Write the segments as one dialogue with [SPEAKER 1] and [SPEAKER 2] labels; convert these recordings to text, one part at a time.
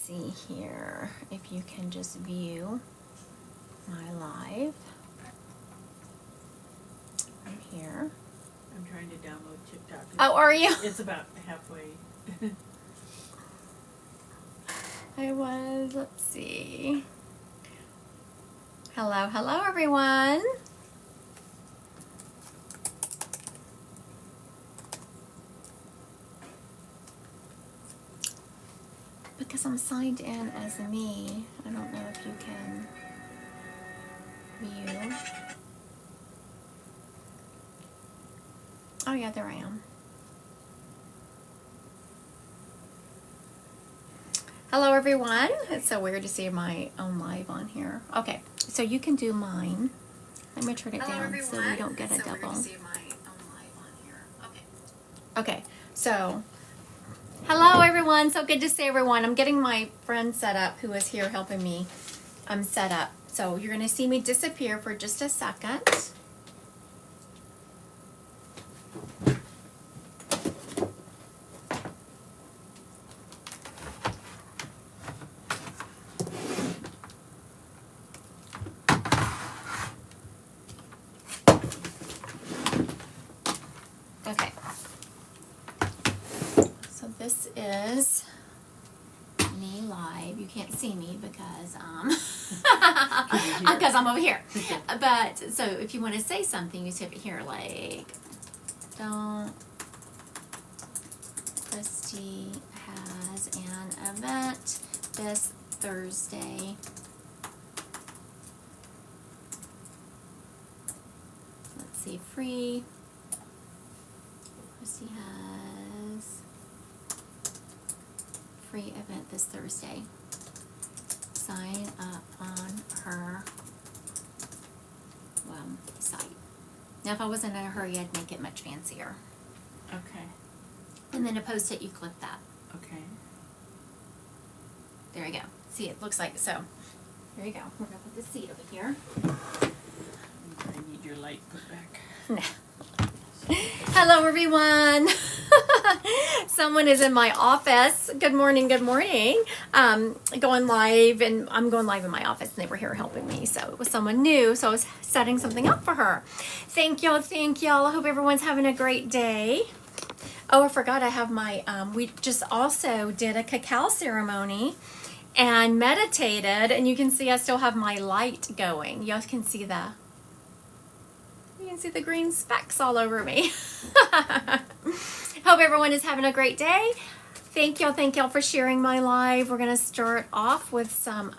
[SPEAKER 1] see here if you can just view my live. I'm here.
[SPEAKER 2] I'm trying to download TikTok.
[SPEAKER 1] Oh, are you?
[SPEAKER 2] It's about halfway.
[SPEAKER 1] I was, let's see. Hello, hello everyone. Because I'm signed in as me, I don't know if you can view. Oh yeah, there I am. Hello everyone. It's so weird to see my own live on here. Okay, so you can do mine. Let me turn it down so we don't get a double. Okay, so hello everyone. So good to see everyone. I'm getting my friend set up who is here helping me set up. So you're going to see me disappear for just a second. Okay. So this is me live. You can't see me because because I'm over here. But so if you want to say something, you say it here like, don't. Christy has an event this Thursday. Let's see, free. Christy has free event this Thursday. Sign up on her site. Now, if I wasn't in a hurry, I'd make it much fancier.
[SPEAKER 2] Okay.
[SPEAKER 1] And then to post it, you click that.
[SPEAKER 2] Okay.
[SPEAKER 1] There you go. See, it looks like so. There you go. We're gonna put the seat over here.
[SPEAKER 2] I need your light put back.
[SPEAKER 1] No. Hello, everyone. Someone is in my office. Good morning. Good morning. Going live, and I'm going live in my office, and they were here helping me. So it was someone new. So I was setting something up for her. Thank y'all. Thank y'all. I hope everyone's having a great day. Oh, I forgot I have my, we just also did a cacao ceremony and meditated, and you can see I still have my light going. Y'all can see you can see the green specks all over me. Hope everyone is having a great day. Thank y'all for sharing my live. We're going to start off with some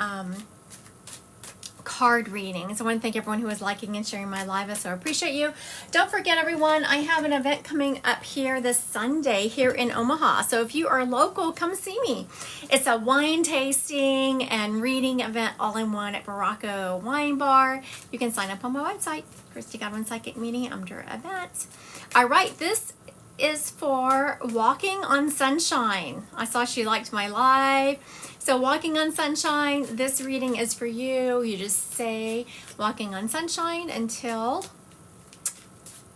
[SPEAKER 1] card readings. I want to thank everyone who is liking and sharing my live. I so appreciate you. Don't forget, everyone, I have an event coming up here this Sunday here in Omaha. So if you are local, come see me. It's a wine tasting and reading event all in one at Baracco Wine Bar. You can sign up on my website, Christy Godwin Psychic Meeting under events. All right, this is for Walking on Sunshine. I saw she liked my live. So Walking on Sunshine, this reading is for you. You just say Walking on Sunshine until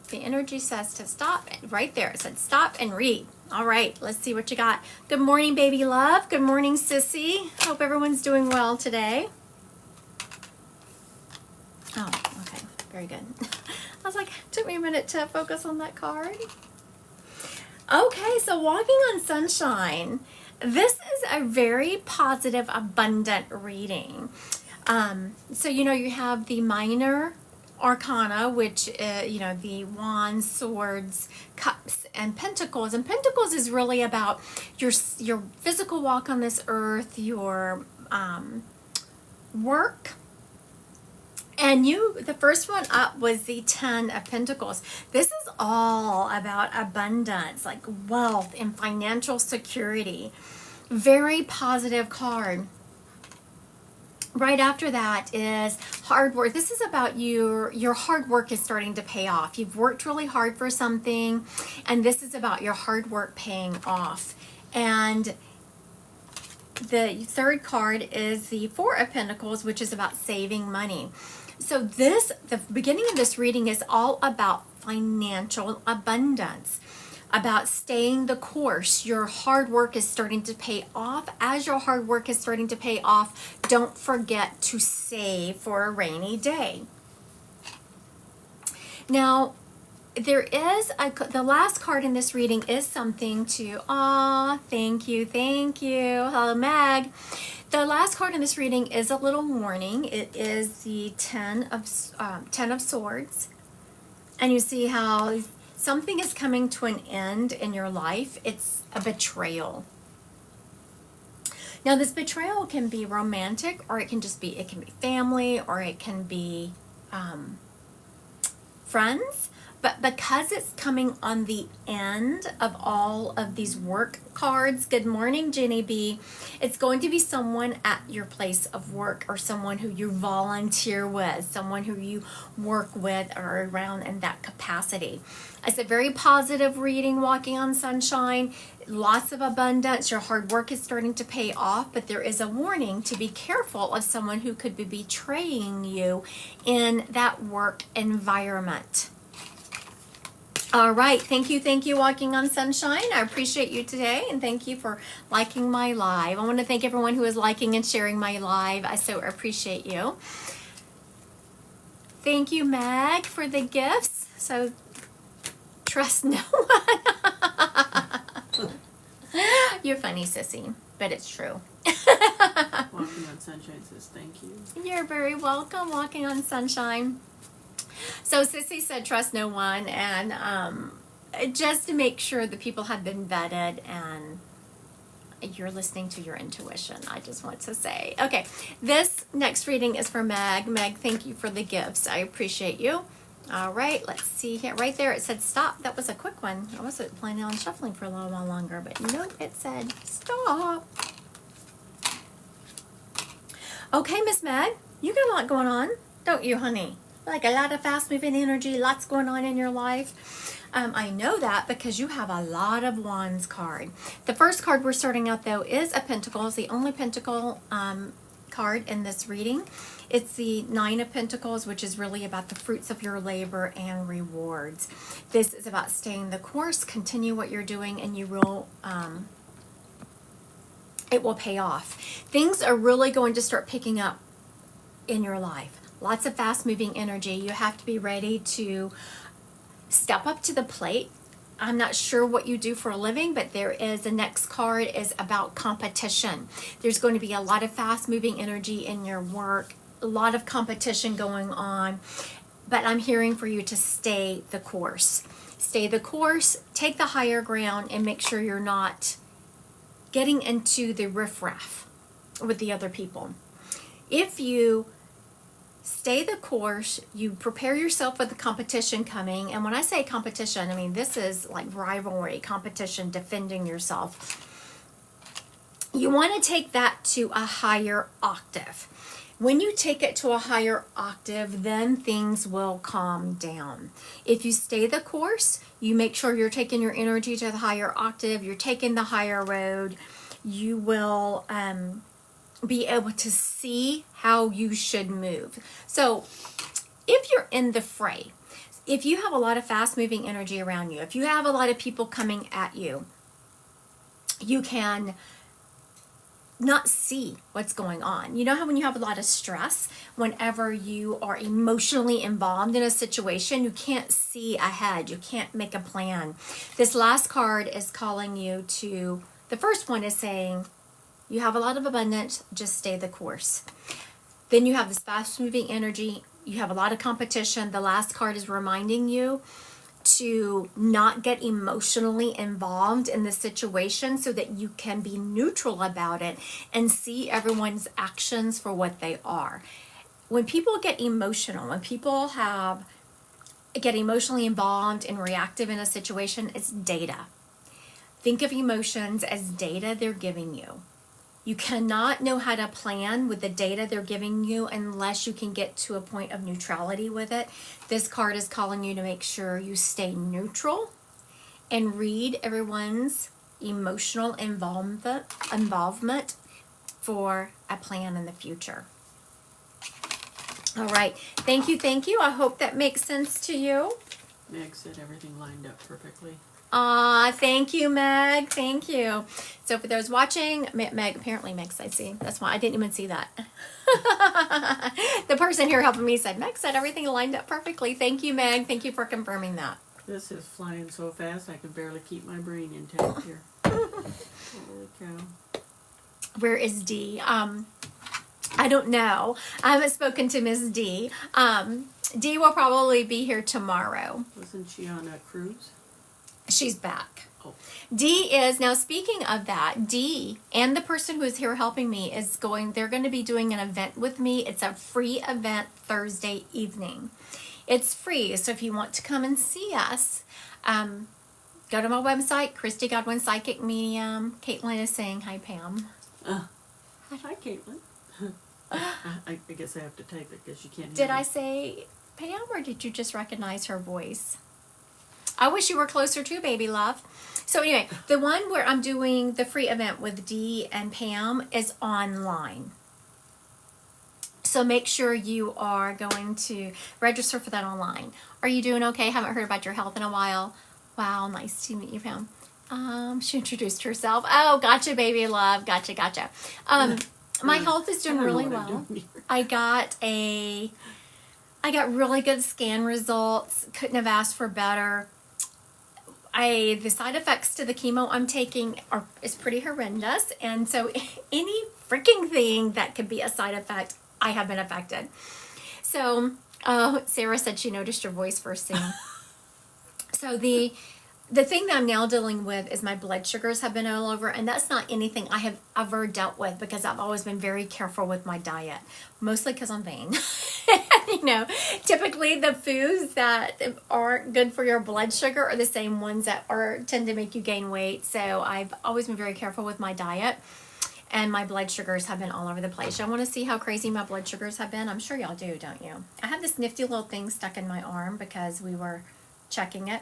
[SPEAKER 1] the energy says to stop. Right there, it said stop and read. All right, let's see what you got. Good morning, baby love. Good morning, sissy. Hope everyone's doing well today. Oh, okay, very good. I was like, it took me a minute to focus on that card. Okay, so Walking on Sunshine. This is a very positive, abundant reading. So, you have the minor arcana, which, the wands, swords, cups, and pentacles. And pentacles is really about your physical walk on this earth, your work. And the first one up was the 10 of Pentacles. This is all about abundance, like wealth and financial security. Very positive card. Right after that is hard work. This is about your hard work is starting to pay off. You've worked really hard for something, and this is about your hard work paying off. And the third card is the 4 of Pentacles, which is about saving money. So the beginning of this reading is all about financial abundance. about staying the course. Your hard work is starting to pay off. As your hard work is starting to pay off, don't forget to save for a rainy day. Now, the last card in this reading is something to, thank you. Hello, Meg. The last card in this reading is a little warning. It is the Ten of Swords. And you see how something is coming to an end in your life. It's a betrayal. Now, this betrayal can be romantic, or it can be family, or it can be friends. But because it's coming on the end of all of these work cards, good morning, Jenny B, it's going to be someone at your place of work, or someone who you volunteer with, someone who you work with or around in that capacity. It's a very positive reading, walking on sunshine, lots of abundance. Your hard work is starting to pay off, but there is a warning to be careful of someone who could be betraying you in that work environment. All right. Thank you, Walking on Sunshine. I appreciate you today, and thank you for liking my live. I want to thank everyone who is liking and sharing my live. I so appreciate you. Thank you, Meg, for the gifts. So, trust no one. You're funny, sissy, but it's true.
[SPEAKER 2] Walking on Sunshine says thank you.
[SPEAKER 1] You're very welcome, Walking on Sunshine. So Sissy said trust no one, and just to make sure that people have been vetted and you're listening to your intuition, I just want to say. Okay, this next reading is for Meg. Meg, thank you for the gifts. I appreciate you. All right, let's see here. Right there it said stop. That was a quick one. I wasn't planning on shuffling for a little while longer, but nope, it said stop. Okay, Miss Meg, you got a lot going on, don't you, honey? Like a lot of fast-moving energy, lots going on in your life. I know that because you have a lot of Wands card. The first card we're starting out, though, is a Pentacle. It's the only Pentacle card in this reading. It's the Nine of Pentacles, which is really about the fruits of your labor and rewards. This is about staying the course, continue what you're doing, and you will... it will pay off. Things are really going to start picking up in your life. Lots of fast-moving energy. You have to be ready to step up to the plate. I'm not sure what you do for a living, but the next card is about competition. There's going to be a lot of fast-moving energy in your work, a lot of competition going on, but I'm hearing for you to stay the course. Stay the course, take the higher ground, and make sure you're not getting into the riffraff with the other people. If you stay the course, you prepare yourself for the competition coming. And when I say competition, I mean this is like rivalry, competition, defending yourself. You want to take that to a higher octave. When you take it to a higher octave, then things will calm down. If you stay the course, you make sure you're taking your energy to the higher octave, you're taking the higher road, you will be able to see how you should move. So if you're in the fray, if you have a lot of fast-moving energy around you, if you have a lot of people coming at you, you can not see what's going on. You know how when you have a lot of stress, whenever you are emotionally involved in a situation, you can't see ahead. You can't make a plan. This last card is calling you to, the first one is saying, you have a lot of abundance, just stay the course. Then you have this fast-moving energy. You have a lot of competition. The last card is reminding you to not get emotionally involved in the situation so that you can be neutral about it and see everyone's actions for what they are. When people get emotional, when people get emotionally involved and reactive in a situation, it's data. Think of emotions as data they're giving you. You cannot know how to plan with the data they're giving you unless you can get to a point of neutrality with it. This card is calling you to make sure you stay neutral and read everyone's emotional involvement for a plan in the future. All right. Thank you. I hope that makes sense to you.
[SPEAKER 2] Meg said everything lined up perfectly.
[SPEAKER 1] Thank you, Meg. Thank you. So for those watching, Meg, apparently Meg said, see, that's why I didn't even see that. The person here helping me said, Meg said everything lined up perfectly. Thank you, Meg. Thank you for confirming that.
[SPEAKER 2] This is flying so fast I can barely keep my brain intact here. Holy cow.
[SPEAKER 1] Where is Dee? I don't know. I haven't spoken to Miss D. Dee will probably be here tomorrow.
[SPEAKER 2] Wasn't she on a cruise?
[SPEAKER 1] She's back.
[SPEAKER 2] Oh.
[SPEAKER 1] Dee is, now speaking of that, Dee and the person who is here helping me they're going to be doing an event with me. It's a free event Thursday evening. It's free, so if you want to come and see us, go to my website, Christy Godwin Psychic Medium. Caitlin is saying hi, Pam.
[SPEAKER 2] Hi, Caitlin. I guess I have to type it because you can't hear
[SPEAKER 1] Did
[SPEAKER 2] me.
[SPEAKER 1] I say Pam, or did you just recognize her voice? I wish you were closer too, baby love. So anyway, the one where I'm doing the free event with Dee and Pam is online. So make sure you are going to register for that online. Are you doing okay? Haven't heard about your health in a while. Wow, nice to meet you, Pam. She introduced herself. Oh, gotcha, baby love. Gotcha. My health is doing really well. I got really good scan results. Couldn't have asked for better. The side effects to the chemo I'm taking is pretty horrendous, and so any freaking thing that could be a side effect, I have been affected. So Sarah said she noticed your voice first thing. So the thing that I'm now dealing with is my blood sugars have been all over, and that's not anything I have ever dealt with because I've always been very careful with my diet, mostly because I'm vain. Typically the foods that aren't good for your blood sugar are the same ones that tend to make you gain weight. So I've always been very careful with my diet, and my blood sugars have been all over the place. Y'all want to see how crazy my blood sugars have been? I'm sure y'all do, don't you? I have this nifty little thing stuck in my arm because we were checking it.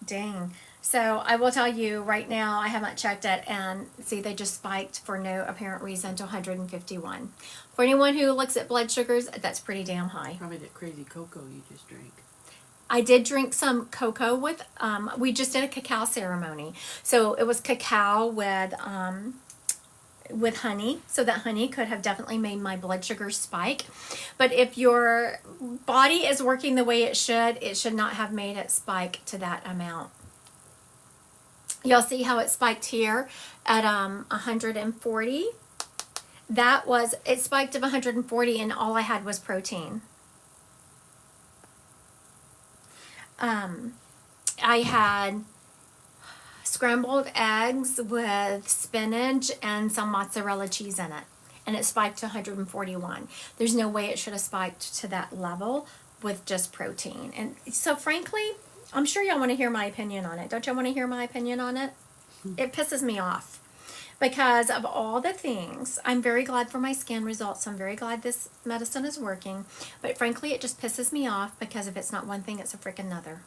[SPEAKER 1] Dang. So I will tell you right now, I haven't checked it, and see, they just spiked for no apparent reason to 151. For anyone who looks at blood sugars, that's pretty damn high.
[SPEAKER 2] Probably that crazy cocoa you just drank.
[SPEAKER 1] I did drink some cocoa with, we just did a cacao ceremony. So it was cacao with honey, so that honey could have definitely made my blood sugar spike. But if your body is working the way it should not have made it spike to that amount. You'll see how it spiked here at 140. It spiked to 140, and all I had was protein. I had scrambled eggs with spinach and some mozzarella cheese in it, and it spiked to 141. There's no way it should have spiked to that level with just protein. And so frankly, I'm sure y'all want to hear my opinion on it. Don't y'all want to hear my opinion on it? It pisses me off because of all the things. I'm very glad for my scan results. I'm very glad this medicine is working, but frankly, it just pisses me off because if it's not one thing, it's a freaking another.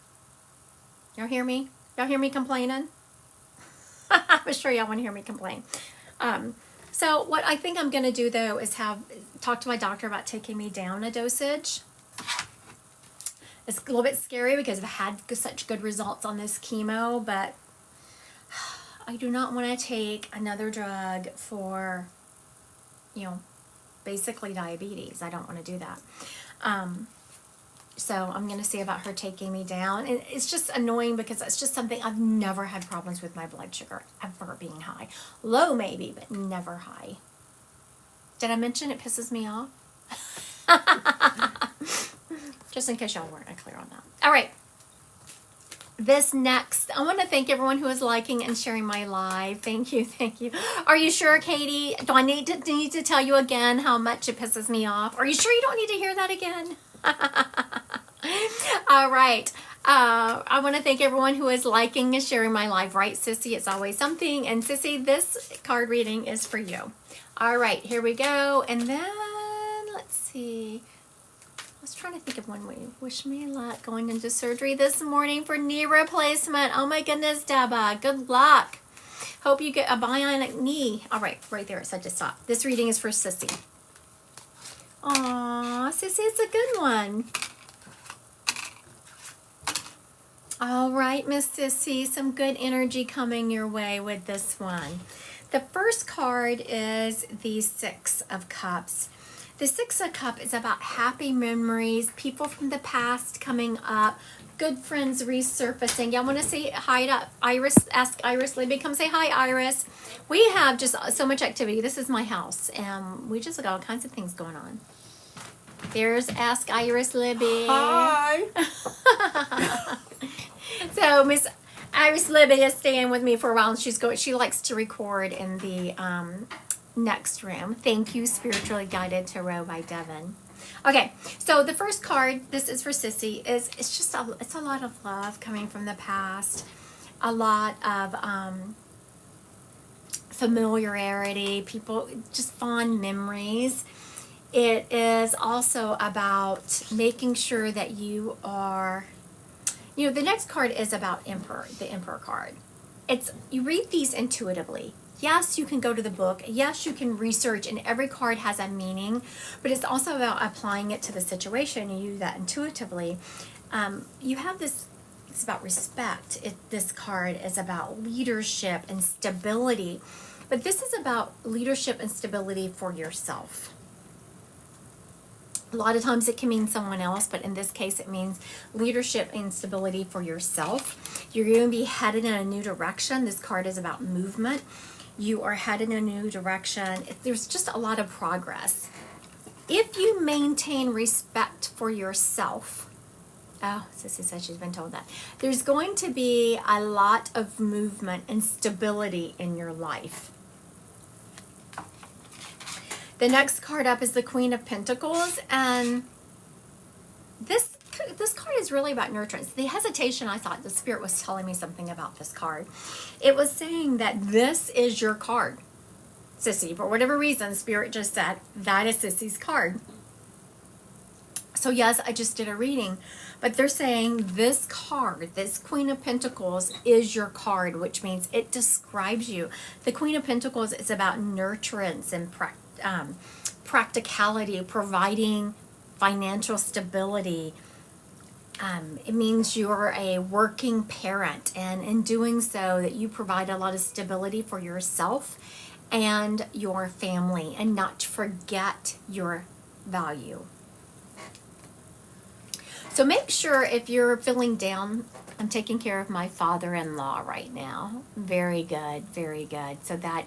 [SPEAKER 1] Y'all hear me? Y'all hear me complaining? I'm sure y'all want to hear me complain. So what I think I'm going to do, though, is talk to my doctor about taking me down a dosage. It's a little bit scary because I've had such good results on this chemo, but I do not want to take another drug for, basically diabetes. I don't want to do that. So I'm going to see about her taking me down. And it's just annoying because it's just something I've never had problems with my blood sugar ever being high. Low maybe, but never high. Did I mention it pisses me off? Just in case y'all weren't clear on that. All right. This next, I want to thank everyone who is liking and sharing my live. Thank you. Are you sure, Katie? Do I need to tell you again how much it pisses me off? Are you sure you don't need to hear that again? All right. I want to thank everyone who is liking and sharing my live, right, Sissy? It's always something. And Sissy, this card reading is for you. All right, here we go. And then, let's see. I was trying to think of one way. Wish me luck going into surgery this morning for knee replacement. Oh my goodness, Deba. Good luck. Hope you get a bionic knee. All right, right there. It said to stop. This reading is for Sissy. Aw, Sissy, it's a good one. All right, Miss Sissy, some good energy coming your way with this one. The first card is the Six of Cups. The Six of Cups is about happy memories, people from the past coming up, good friends resurfacing. Y'all want to say hi to Iris? Ask Iris Libby. Come say hi, Iris. We have just so much activity. This is my house, and we just got all kinds of things going on. There's Ask Iris Libby.
[SPEAKER 2] Hi.
[SPEAKER 1] So Miss Iris Libby is staying with me for a while, and she likes to record in the next room. Thank you, Spiritually Guided Tarot by Devin. Okay, so the first card, this is for Sissy, it's a lot of love coming from the past, a lot of familiarity, people, just fond memories. It is also about making sure that you are, the next card is about the Emperor card. You read these intuitively. Yes, you can go to the book. Yes, you can research, and every card has a meaning, but it's also about applying it to the situation. You do that intuitively. You have this, it's about respect. This card is about leadership and stability, but this is about leadership and stability for yourself. A lot of times it can mean someone else, but in this case it means leadership and stability for yourself. You're going to be headed in a new direction. This card is about movement. You are headed in a new direction. There's just a lot of progress. If you maintain respect for yourself, oh, Sissy said she's been told that, there's going to be a lot of movement and stability in your life. The next card up is the Queen of Pentacles, and this card is really about nurturance. The hesitation, I thought the Spirit was telling me something about this card. It was saying that this is your card, Sissy. For whatever reason, Spirit just said, that is Sissy's card. So yes, I just did a reading, but they're saying this card, this Queen of Pentacles, is your card, which means it describes you. The Queen of Pentacles is about nurturance and practicality, providing financial stability. It means you're a working parent, and in doing so that you provide a lot of stability for yourself and your family, and not to forget your value. So make sure if you're feeling down, I'm taking care of my father-in-law right now. Very good, very good. So that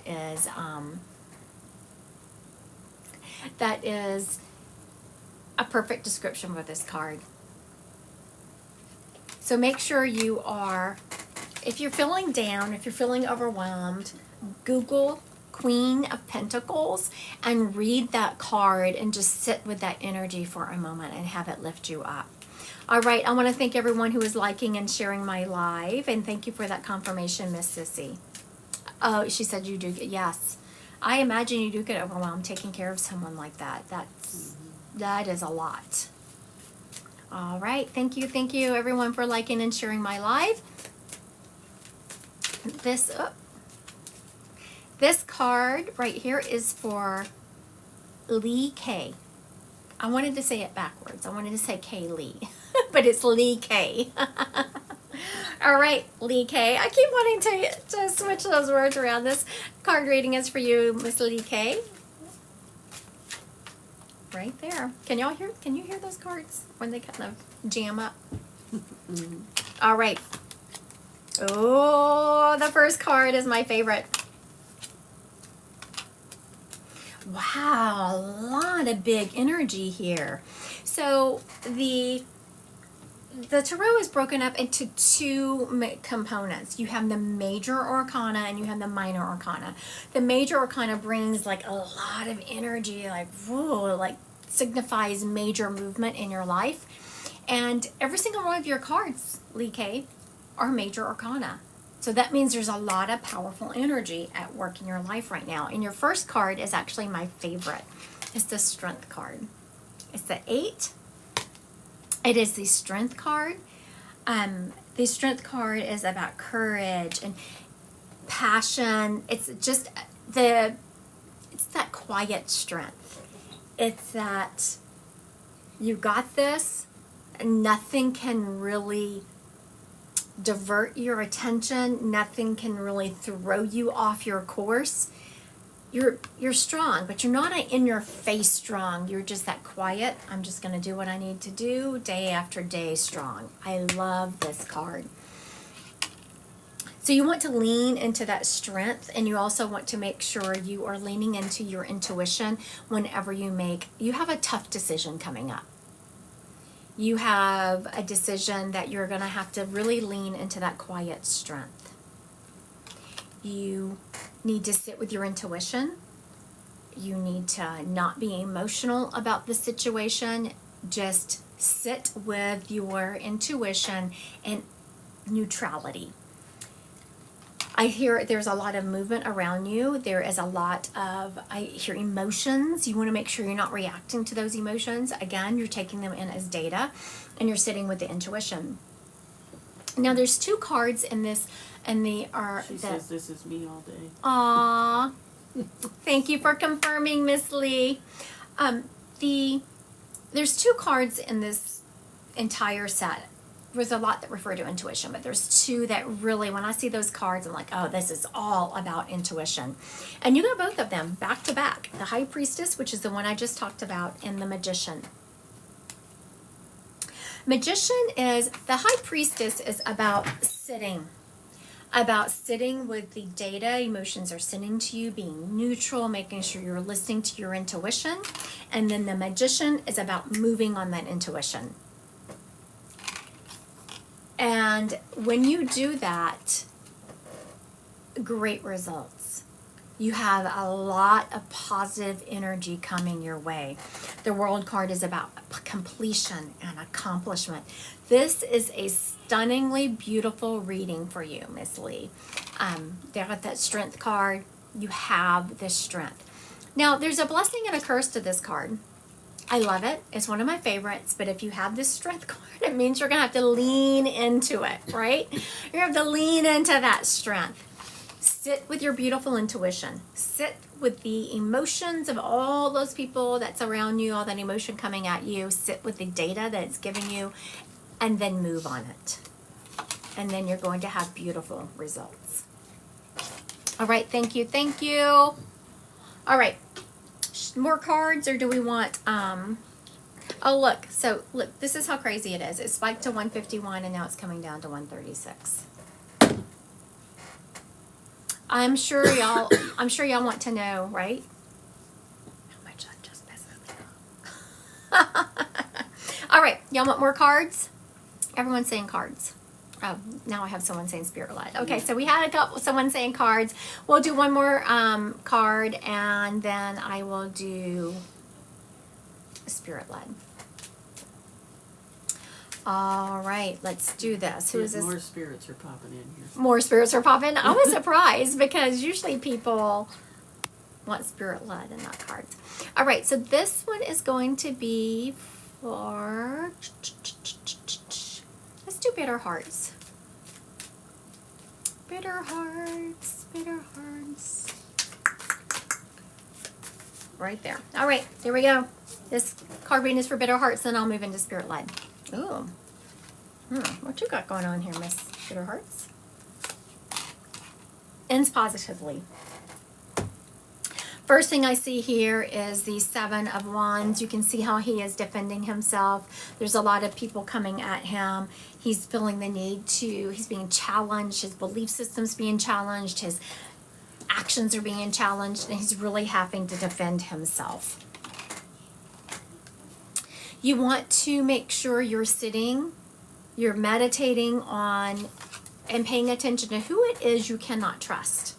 [SPEAKER 1] is a perfect description for this card. So make sure you are, if you're feeling down, if you're feeling overwhelmed, Google Queen of Pentacles and read that card and just sit with that energy for a moment and have it lift you up. All right, I want to thank everyone who is liking and sharing my live, and thank you for that confirmation, Miss Sissy. Oh, she said you do get, yes. I imagine you do get overwhelmed taking care of someone like that. That is a lot. All right, thank you everyone for liking and sharing my live. This card right here is for Lee K. I wanted to say it backwards. I wanted to say Kay Lee, but it's Lee K. All right, Lee K. I keep wanting to switch those words around. This card reading is for you, Miss Lee K. Right there. Can you hear those cards when they kind of jam up? All right. Oh, the first card is my favorite. Wow, a lot of big energy here. So the tarot is broken up into two components. You have the major arcana and you have the minor arcana. The major arcana brings like a lot of energy, like whoa, like signifies major movement in your life. And every single one of your cards, Lee K, are major arcana. So that means there's a lot of powerful energy at work in your life right now. And your first card is actually my favorite. It's the Strength card. It's the 8. It is the Strength card. The Strength card is about courage and passion. It's just it's that quiet strength. It's that you got this, and nothing can really divert your attention. Nothing can really throw you off your course. You're strong, but you're not an in your face strong. You're just that quiet. I'm just going to do what I need to do day after day strong. I love this card. So you want to lean into that strength, and you also want to make sure you are leaning into your intuition whenever you have a tough decision coming up. You have a decision that you're going to have to really lean into that quiet strength. You need to sit with your intuition. You need to not be emotional about the situation. Just sit with your intuition and neutrality. I hear there's a lot of movement around you. There is a lot of, I hear emotions. You want to make sure you're not reacting to those emotions. Again, you're taking them in as data, and you're sitting with the intuition. Now, there's 2 cards in this, and they are...
[SPEAKER 2] She says this is me all day.
[SPEAKER 1] Aww. Thank you for confirming, Miss Lee. There's 2 cards in this entire set. There's a lot that refer to intuition, but there's 2 that really, when I see those cards, I'm like, oh, this is all about intuition. And you got both of them back to back. The High Priestess, which is the one I just talked about, and the Magician. The High Priestess is about sitting with the data. Emotions are sitting to you, being neutral, making sure you're listening to your intuition. And then the Magician is about moving on that intuition. And when you do that, great results. You have a lot of positive energy coming your way. The World card is about completion and accomplishment. This is a stunningly beautiful reading for you, Miss Lee. There with that Strength card, you have this strength. Now, there's a blessing and a curse to this card. I love it. It's one of my favorites. But if you have this Strength card, it means you're going to have to lean into it, right? You're going to have to lean into that strength. Sit with your beautiful intuition. Sit with the emotions of all those people that's around you, all that emotion coming at you. Sit with the data that it's giving you, and then move on it. And then you're going to have beautiful results. All right, thank you, thank you. All right, more cards, or do we want, oh, look, so look, this is how crazy it is. It spiked to 151, and now it's coming down to 136. I'm sure y'all want to know, right? How much that just pisses me off. All right, y'all want more cards? Everyone's saying cards. Oh, now I have someone saying spirit led. Okay, so we had someone saying cards. We'll do one more card, and then I will do spirit led. All right, let's do this. Who is this?
[SPEAKER 2] More spirits are popping in here.
[SPEAKER 1] More spirits are popping. I was surprised because usually people want spirit led and not cards. All right, so this one is going to be for, let's do bitter hearts. Bitter hearts, bitter hearts. Right there. All right, there we go. This card reading is for bitter hearts, then I'll move into spirit led. Ooh. What you got going on here, Miss Bitter Hearts? Ends positively. First thing I see here is the 7 of Wands. You can see how he is defending himself. There's a lot of people coming at him. He's feeling the need to, he's being challenged. His belief system's being challenged. His actions are being challenged. And he's really having to defend himself. You want to make sure you're sitting, you're meditating on and paying attention to who it is you cannot trust.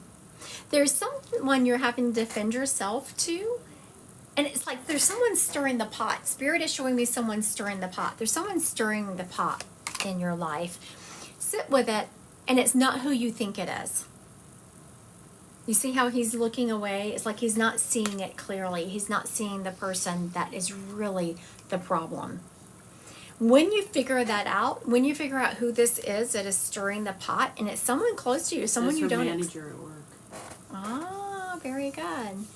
[SPEAKER 1] There's someone you're having to defend yourself to, and it's like there's someone stirring the pot. Spirit is showing me someone stirring the pot. There's someone stirring the pot in your life. Sit with it, and it's not who you think it is. You see how he's looking away? It's like he's not seeing it clearly. He's not seeing the person that is really the problem. When you figure that out, when you figure out who this is that is stirring the pot, and it's someone close to you, someone you don't...
[SPEAKER 2] manager at work.
[SPEAKER 1] Ah, very good.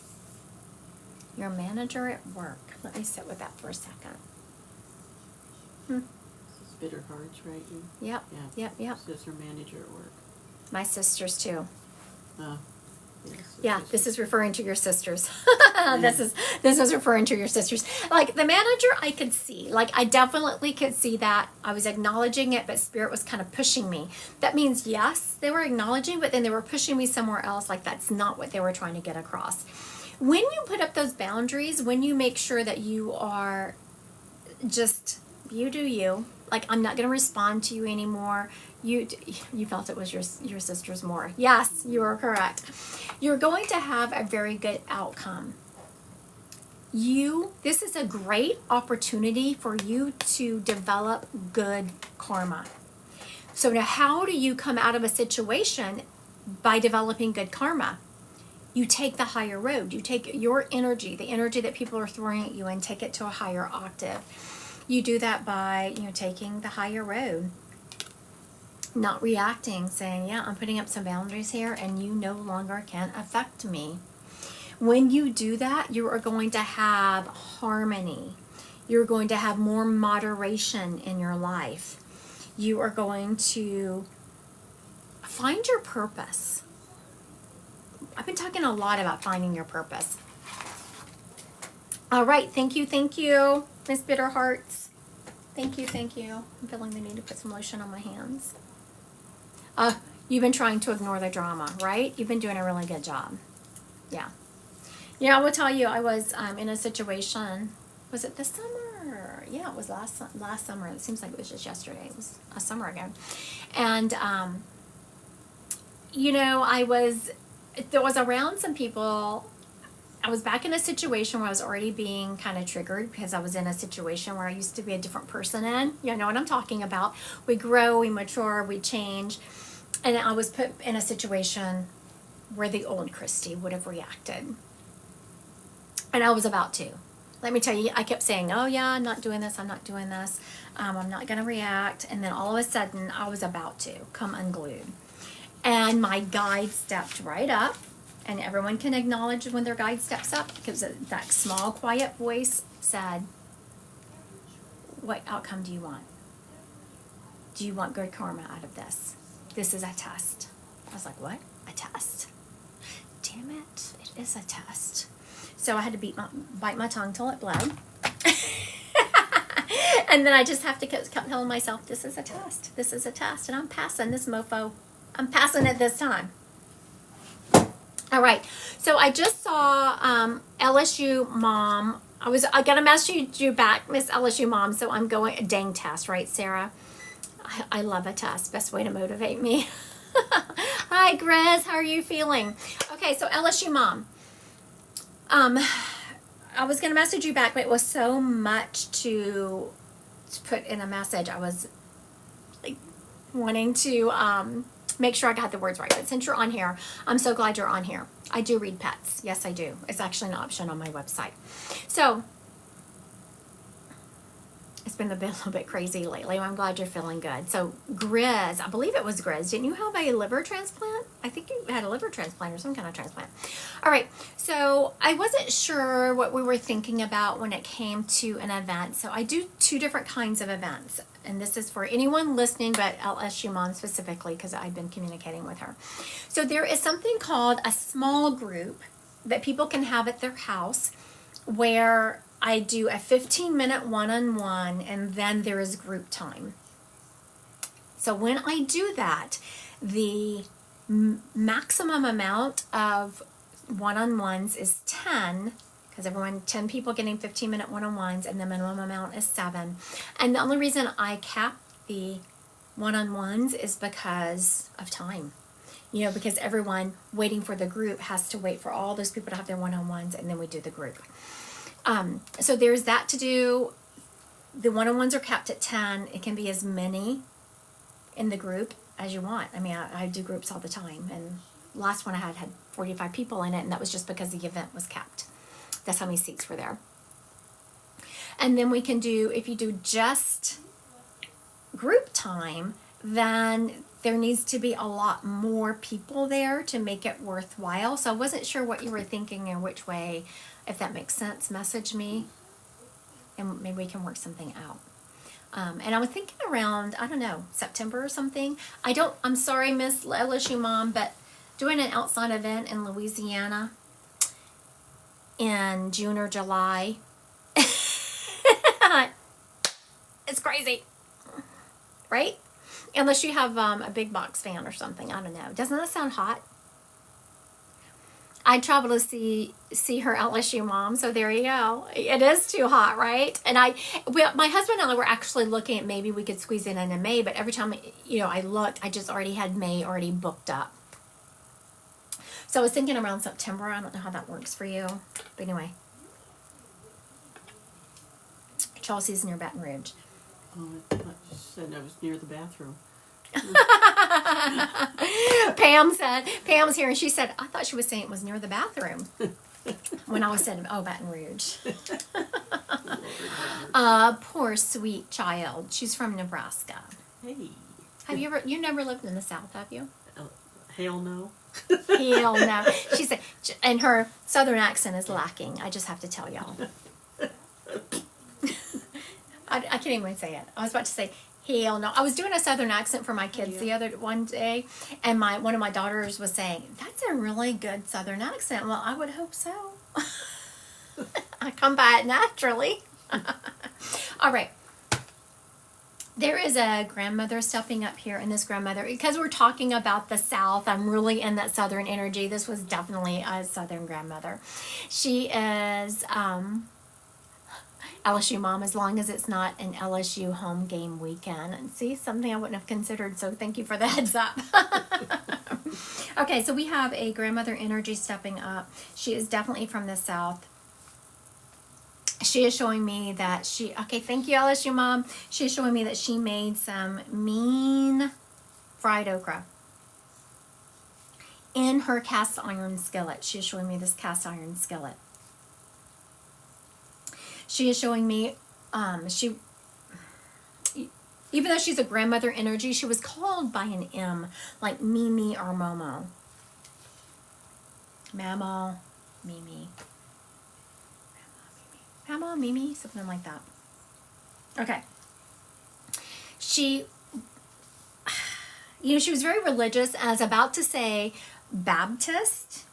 [SPEAKER 1] Your manager at work. Let me sit with that for a second.
[SPEAKER 2] Bitter Hearts, right?
[SPEAKER 1] Yep.
[SPEAKER 2] Yeah.
[SPEAKER 1] Yep.
[SPEAKER 2] Sister manager at work.
[SPEAKER 1] My sisters too.
[SPEAKER 2] Yes,
[SPEAKER 1] Yeah,
[SPEAKER 2] sister.
[SPEAKER 1] this is referring to your sisters. This was referring to your sisters. Like the manager, I could see. Like I definitely could see that. I was acknowledging it, but Spirit was kind of pushing me. That means yes, they were acknowledging, but then they were pushing me somewhere else. Like that's not what they were trying to get across. When you put up those boundaries, when you make sure that you are just you do you. Like I'm not going to respond to you anymore. You felt it was your sister's more. Yes, you are correct. You're going to have a very good outcome. This is a great opportunity for you to develop good karma. So now how do you come out of a situation by developing good karma? You take the higher road. You take your energy, the energy that people are throwing at you, and take it to a higher octave. You do that by, taking the higher road. Not reacting, saying, yeah, I'm putting up some boundaries here and you no longer can affect me. When you do that, you are going to have harmony. You're going to have more moderation in your life. You are going to find your purpose. I've been talking a lot about finding your purpose. All right, thank you, Miss Bitter Hearts. Thank you. I'm feeling the need to put some lotion on my hands. You've been trying to ignore the drama, right? You've been doing a really good job. Yeah. Yeah, I will tell you, I was in a situation, was it this summer? Yeah, it was last summer. It seems like it was just yesterday. It was a summer ago. And, there was around some people. I was back in a situation where I was already being kind of triggered because I was in a situation where I used to be a different person in. You know what I'm talking about. We grow, we mature, we change. And I was put in a situation where the old Christy would have reacted. And I was about to. Let me tell you, I kept saying, oh yeah, I'm not doing this, I'm not doing this. I'm not going to react. And then all of a sudden, I was about to come unglued. And my guide stepped right up. And everyone can acknowledge when their guide steps up because that small, quiet voice said, what outcome do you want? Do you want good karma out of this? This is a test. I was like, what? A test? Damn it. It is a test. So I had to bite my tongue till it bled. And then I just have to keep telling myself, this is a test. This is a test. And I'm passing this mofo. I'm passing it this time. All right, so I just saw LSU mom. I got to message you back, Miss LSU mom. So I'm going a dang test, right, Sarah? I love a test. Best way to motivate me. Hi, Grizz. How are you feeling? Okay, so LSU mom. I was going to message you back, but it was so much to put in a message. I was like wanting to make sure I got the words right. But since you're on here, I'm so glad you're on here. I do read pets. Yes, I do. It's actually an option on my website. So it's been a little bit crazy lately. I'm glad you're feeling good. So Grizz, I believe it was Grizz. Didn't you have a liver transplant? I think you had a liver transplant or some kind of transplant. All right. So I wasn't sure what we were thinking about when it came to an event. So I do two different kinds of events. And this is for anyone listening, but LSU mom specifically, because I've been communicating with her. So there is something called a small group that people can have at their house where I do a 15-minute one-on-one, and then there is group time. So when I do that, the maximum amount of one-on-ones is 10, because 10 people getting 15-minute one-on-ones, and the minimum amount is 7. And the only reason I cap the one-on-ones is because of time. Because everyone waiting for the group has to wait for all those people to have their one-on-ones, and then we do the group. So there's that to do. The one-on-ones are capped at 10. It can be as many in the group as you want. I mean, I do groups all the time, and last one I had 45 people in it, and that was just because the event was capped. That's how many seats were there. And then we can do, if you do just group time, then there needs to be a lot more people there to make it worthwhile. So I wasn't sure what you were thinking or which way. If that makes sense, message me and maybe we can work something out. And I was thinking around, I don't know, September or something. I'm sorry, Miss LSU Mom, but doing an outside event in Louisiana in June or July. It's crazy, right? Unless you have a big box fan or something. I don't know. Doesn't that sound hot? I travel to see her LSU Mom, so there you go. It is too hot, right? And my husband and I were actually looking at maybe we could squeeze it in May, but every time I looked, I just already had May already booked up. So I was thinking around September. I don't know how that works for you, but anyway, Chelsea's near Baton Rouge.
[SPEAKER 2] Oh, I thought you said I was near the bathroom.
[SPEAKER 1] Pam's here, and she said, I thought she was saying it was near the bathroom when I was saying, oh, Baton Rouge. Poor sweet child. She's from Nebraska.
[SPEAKER 2] Hey.
[SPEAKER 1] Have you never lived in the South, have you?
[SPEAKER 2] Hell no.
[SPEAKER 1] Hell no. She said, and her Southern accent is lacking. I just have to tell y'all. I can't even say it. I was about to say, hell no. I was doing a Southern accent for my kids the other one day, and one of my daughters was saying, that's a really good Southern accent. Well, I would hope so. I come by it naturally. All right. There is a grandmother stepping up here, and this grandmother, because we're talking about the South, I'm really in that Southern energy. This was definitely a Southern grandmother. She is LSU Mom, as long as it's not an LSU home game weekend. And see, something I wouldn't have considered, so thank you for the heads up. Okay, so we have a grandmother energy stepping up. She is definitely from the South. She is showing me that thank you, LSU Mom. She is showing me that she made some mean fried okra in her cast iron skillet. She is showing me this cast iron skillet. She is showing me, even though she's a grandmother energy, she was called by an M, like Mimi or Momo. Mamo, Mimi. Mama, Mimi, something like that. Okay. She was very religious. I was about to say Baptist.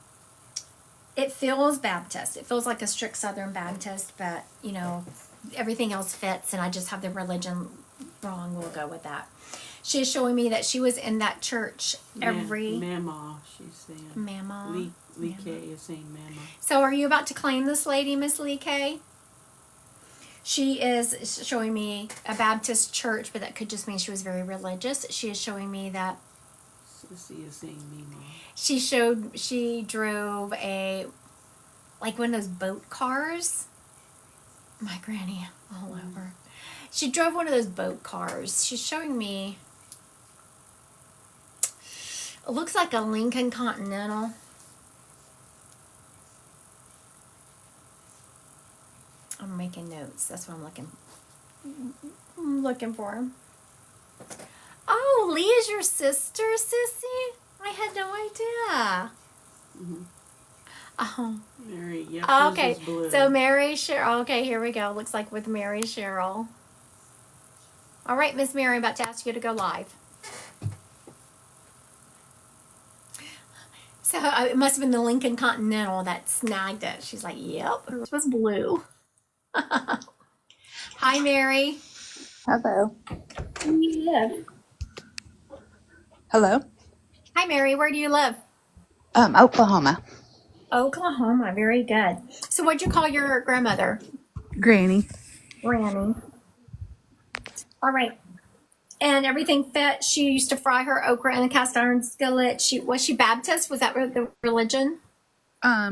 [SPEAKER 1] It feels Baptist. It feels like a strict Southern Baptist, but, everything else fits, and I just have the religion wrong. We'll go with that. She is showing me that she was in that church
[SPEAKER 2] Mama, she's saying.
[SPEAKER 1] Mama.
[SPEAKER 2] Lee K is saying Mama.
[SPEAKER 1] So are you about to claim this lady, Miss Lee K? She is showing me a Baptist church, but that could just mean she was very religious. She is showing me that
[SPEAKER 2] Sissy is saying Mima.
[SPEAKER 1] She drove one of those boat cars. My granny all over. She drove one of those boat cars. She's showing me, it looks like a Lincoln Continental. I'm making notes. That's what I'm looking for. Oh, Lee is your sister, Sissy? I had no idea.
[SPEAKER 2] Mm-hmm.
[SPEAKER 1] Oh.
[SPEAKER 2] Mary, yeah.
[SPEAKER 1] Okay, so Mary Cheryl. Okay, here we go. Looks like with Mary Cheryl. All right, Miss Mary, I'm about to ask you to go live. So it must have been the Lincoln Continental that snagged it. She's like, yep, hers was blue. Hi, Mary.
[SPEAKER 3] Hello.
[SPEAKER 1] Where do you live?
[SPEAKER 3] Hello.
[SPEAKER 1] Hi, Mary. Where do you live?
[SPEAKER 3] Oklahoma.
[SPEAKER 1] Oklahoma. Very good. So what'd you call your grandmother?
[SPEAKER 3] Granny.
[SPEAKER 1] Granny. All right. And everything fit. She used to fry her okra in a cast iron skillet. Was she Baptist? Was that the religion?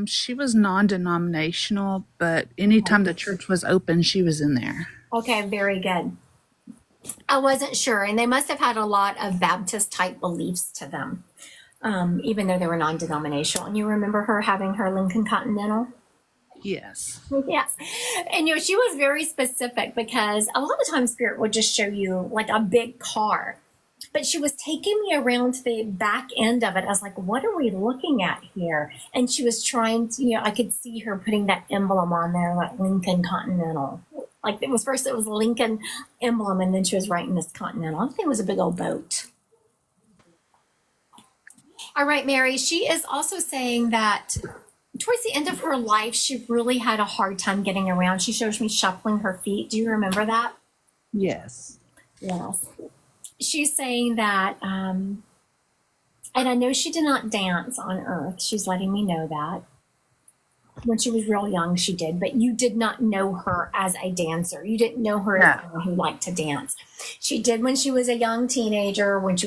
[SPEAKER 3] She was non-denominational, but anytime the church was open, she was in there.
[SPEAKER 1] Okay, very good. I wasn't sure, and they must have had a lot of Baptist type beliefs to them, even though they were non-denominational. And you remember her having her Lincoln Continental?
[SPEAKER 3] Yes.
[SPEAKER 1] Yes. And she was very specific, because a lot of times Spirit would just show you like a big car. but she was taking me around to the back end of it. I was like, what are we looking at here? And she was trying to, I could see her putting that emblem on there, like Lincoln Continental. Like it was a Lincoln emblem, and then she was writing this Continental. I think it was a big old boat. All right, Mary, she is also saying that towards the end of her life, she really had a hard time getting around. She shows me shuffling her feet. Do you remember that?
[SPEAKER 3] Yes.
[SPEAKER 1] Yes. She's saying that, and I know she did not dance on Earth. She's letting me know that. When she was real young, she did, but you did not know her as a dancer. You didn't know her as someone who liked to dance. She did when she was a young teenager, and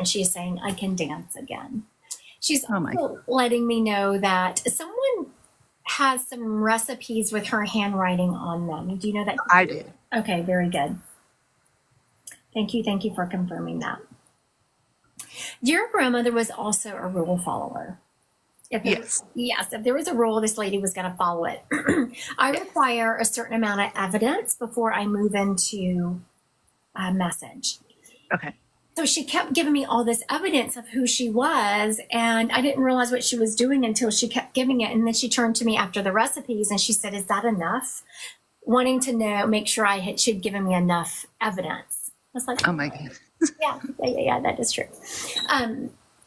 [SPEAKER 1] she's saying, I can dance again. She's also letting me know that someone has some recipes with her handwriting on them. Do you know that?
[SPEAKER 3] I do.
[SPEAKER 1] Okay, very good. Thank you for confirming that. Your grandmother was also a rule follower. Yes, if there was a rule, this lady was going to follow it. I require a certain amount of evidence before I move into a message.
[SPEAKER 3] Okay.
[SPEAKER 1] So she kept giving me all this evidence of who she was, and I didn't realize what she was doing until she kept giving it. And then she turned to me after the recipes and she said, is that enough? Wanting to make sure she'd given me enough evidence. I was like,
[SPEAKER 3] oh my God.
[SPEAKER 1] Yeah, that is true.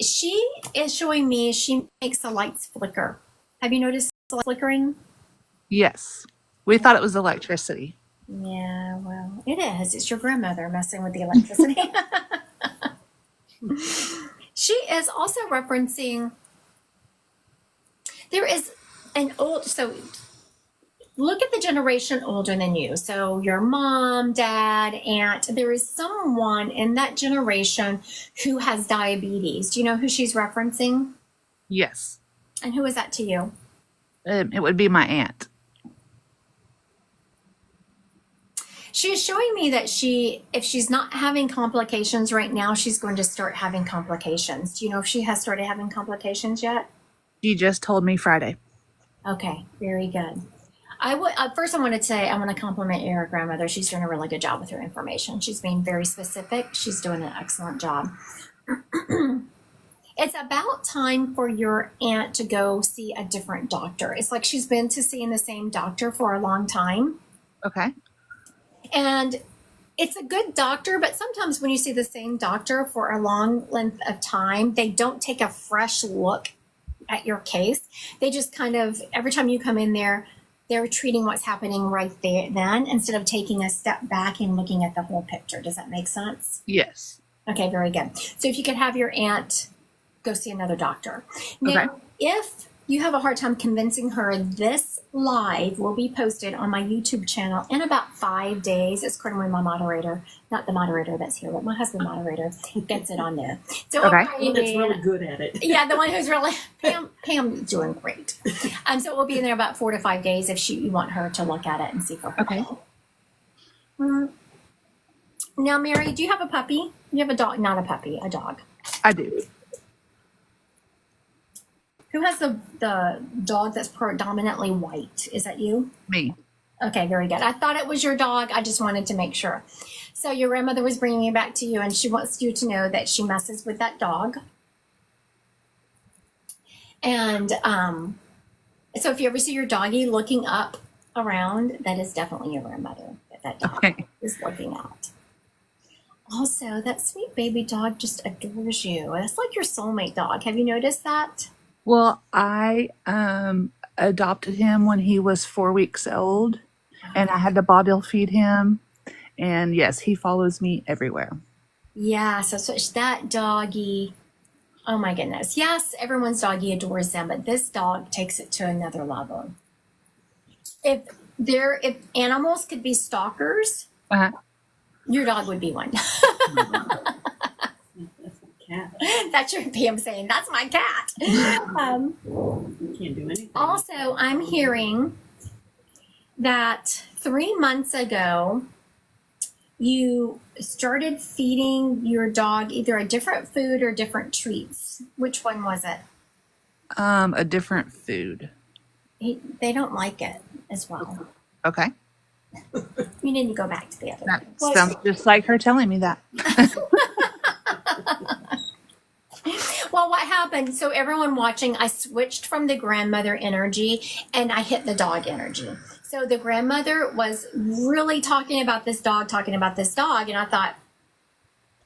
[SPEAKER 1] She is showing me she makes the lights flicker. Have you noticed the lights flickering?
[SPEAKER 3] Yes. We thought it was electricity.
[SPEAKER 1] Yeah, well, it is. It's your grandmother messing with the electricity. She is also referencing, there is so look at the generation older than you. So your mom, dad, aunt, there is someone in that generation who has diabetes. Do you know who she's referencing?
[SPEAKER 3] Yes.
[SPEAKER 1] And who is that to you?
[SPEAKER 3] It would be my aunt.
[SPEAKER 1] She is showing me that if she's not having complications right now, she's going to start having complications. Do you know if she has started having complications yet?
[SPEAKER 3] She just told me Friday.
[SPEAKER 1] Okay, very good. First I want to compliment your grandmother. She's doing a really good job with her information. She's being very specific. She's doing an excellent job. It's about time for your aunt to go see a different doctor. It's like she's been to seeing the same doctor for a long time.
[SPEAKER 3] Okay.
[SPEAKER 1] And it's a good doctor, but sometimes when you see the same doctor for a long length of time, they don't take a fresh look at your case. They just kind of, every time you come in there, they're treating what's happening right there then instead of taking a step back and looking at the whole picture. Does that make sense?
[SPEAKER 3] Yes.
[SPEAKER 1] Okay, very good. So if you could have your aunt go see another doctor. Now, if you have a hard time convincing her, this live will be posted on my YouTube channel in about 5 days. It's according to my moderator, not the moderator that's here, but my husband moderator gets it on there. So
[SPEAKER 2] that's really good at it.
[SPEAKER 1] Yeah, the one who's really Pam's doing great. So it will be in there about 4 to 5 days if you want her to look at it and see for her.
[SPEAKER 3] Okay.
[SPEAKER 1] Now, Mary, do you have a puppy? You have a dog? Not a puppy, a dog.
[SPEAKER 3] I do.
[SPEAKER 1] Who has the dog that's predominantly white? Is that you?
[SPEAKER 3] Me.
[SPEAKER 1] Okay, very good. I thought it was your dog. I just wanted to make sure. So your grandmother was bringing it back to you, and she wants you to know that she messes with that dog. And so if you ever see your doggy looking up around, that is definitely your grandmother that dog is looking at. Also, that sweet baby dog just adores you. That's like your soulmate dog. Have you noticed that?
[SPEAKER 3] Well, I adopted him when he was 4 weeks old, and I had to bottle feed him. And yes, he follows me everywhere.
[SPEAKER 1] Yeah, so that doggy, oh my goodness. Yes, everyone's doggy adores them, but this dog takes it to another level. If animals could be stalkers, your dog would be one.
[SPEAKER 2] Cat.
[SPEAKER 1] That's your Pam saying, that's my cat.
[SPEAKER 2] You can't do anything.
[SPEAKER 1] Also, I'm hearing that 3 months ago, you started feeding your dog either a different food or different treats. Which one was it?
[SPEAKER 3] A different food.
[SPEAKER 1] They don't like it as well.
[SPEAKER 3] Okay.
[SPEAKER 1] You need to go back to the other
[SPEAKER 3] That
[SPEAKER 1] one.
[SPEAKER 3] sounds just like her telling me that.
[SPEAKER 1] Well, what happened? So everyone watching, I switched from the grandmother energy and I hit the dog energy. So the grandmother was really talking about this dog, and I thought,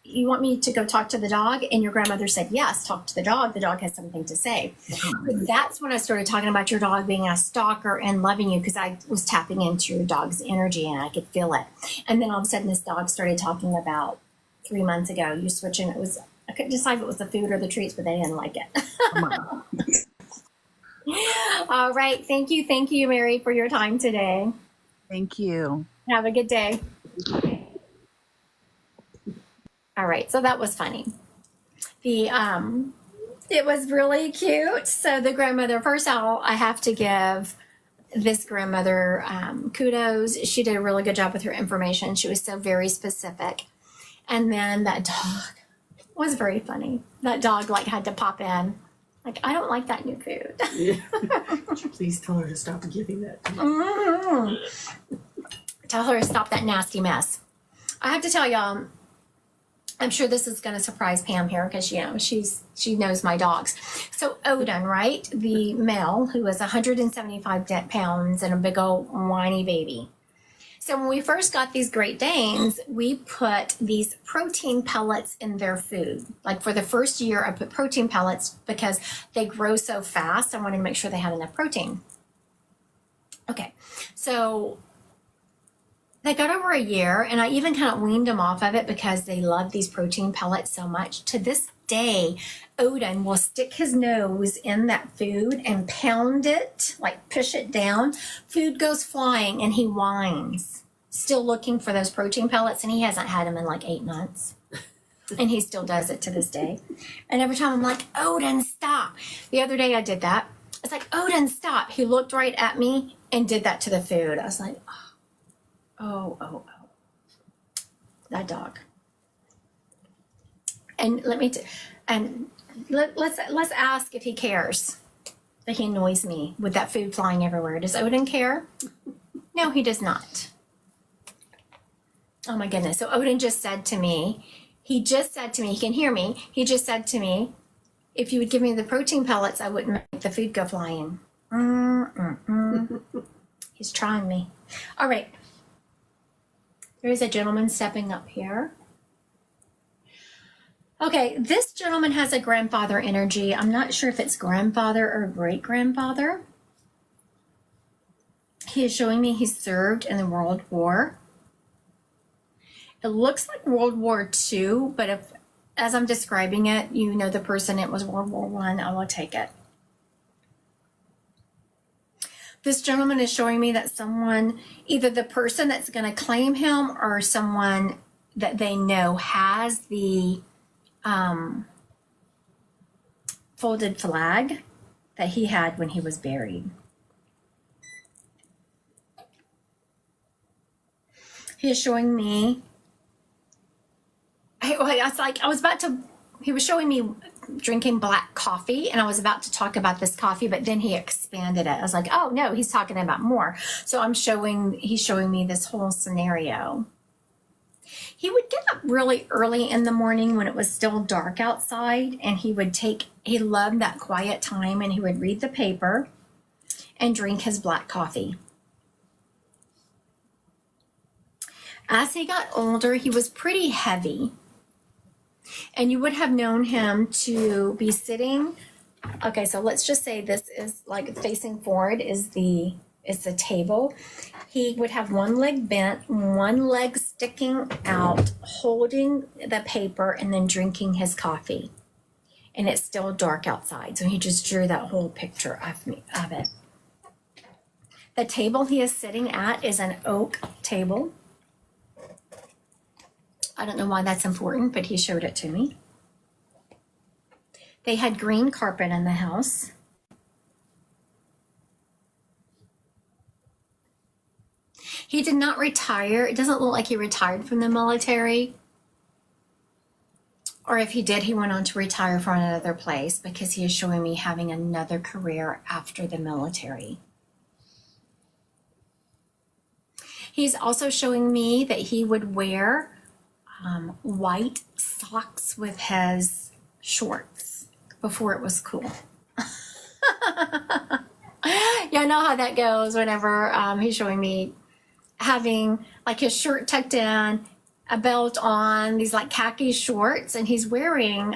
[SPEAKER 1] you want me to go talk to the dog? And your grandmother said, yes, talk to the dog. The dog has something to say. So that's when I started talking about your dog being a stalker and loving you, because I was tapping into your dog's energy and I could feel it. And then all of a sudden this dog started talking about 3 months ago, you switching. I couldn't decide if it was the food or the treats, but they didn't like it. All right. Thank you, Mary, for your time today.
[SPEAKER 3] Thank you.
[SPEAKER 1] Have a good day. All right, so that was funny. It was really cute. So the grandmother, first of all, I have to give this grandmother kudos. She did a really good job with her information. She was so very specific. And then that dog was very funny. That dog had to pop in. I don't like that new food.
[SPEAKER 2] Yeah. Please tell her to stop giving that to me.
[SPEAKER 1] Mm-hmm. Tell her to stop that nasty mess. I have to tell y'all, I'm sure this is going to surprise Pam here because she knows my dogs. So Odin, right, the male who is 175 pounds and a big old whiny baby. So when we first got these Great Danes, we put these protein pellets in their food. For the first year, I put protein pellets because they grow so fast. I wanted to make sure they had enough protein. Okay, so they got over a year, and I even kind of weaned them off of it because they love these protein pellets so much. To this day, Odin will stick his nose in that food and pound it, push it down. Food goes flying, and he whines, still looking for those protein pellets, and he hasn't had them in 8 months. And he still does it to this day. And every time I'm like, Odin, stop. The other day I did that. It's like, Odin, stop. He looked right at me and did that to the food. I was like, oh, that dog. And let's ask if he cares that he annoys me with that food flying everywhere. Does Odin care? No, he does not. Oh my goodness. So Odin just said to me, he can hear me. He just said to me, if you would give me the protein pellets, I wouldn't make the food go flying. He's trying me. All right. There is a gentleman stepping up here. Okay, this gentleman has a grandfather energy. I'm not sure if it's grandfather or great-grandfather. He is showing me he served in the World War. It looks like World War II, but if, as I'm describing it, the person, it was World War I, I will take it. This gentleman is showing me that someone, either the person that's going to claim him or someone that they know has the folded flag that he had when he was buried. He is showing me, he was showing me drinking black coffee, and I was about to talk about this coffee, but then he expanded it. I was like, oh no, he's talking about more. So he's showing me this whole scenario. He would get up really early in the morning when it was still dark outside, and he loved that quiet time, and he would read the paper and drink his black coffee. As he got older, he was pretty heavy. And you would have known him to be sitting. Okay, so let's just say this is facing forward is the table. He would have one leg bent, one leg sticking out, holding the paper, and then drinking his coffee. And it's still dark outside, so he just drew that whole picture of it. The table he is sitting at is an oak table. I don't know why that's important, but he showed it to me. They had green carpet in the house. He did not retire. It doesn't look like he retired from the military. Or if he did, he went on to retire from another place, because he is showing me having another career after the military. He's also showing me that he would wear white socks with his shorts before it was cool. Y'all know how that goes whenever he's showing me having like his shirt tucked in, a belt on, these like khaki shorts, and he's wearing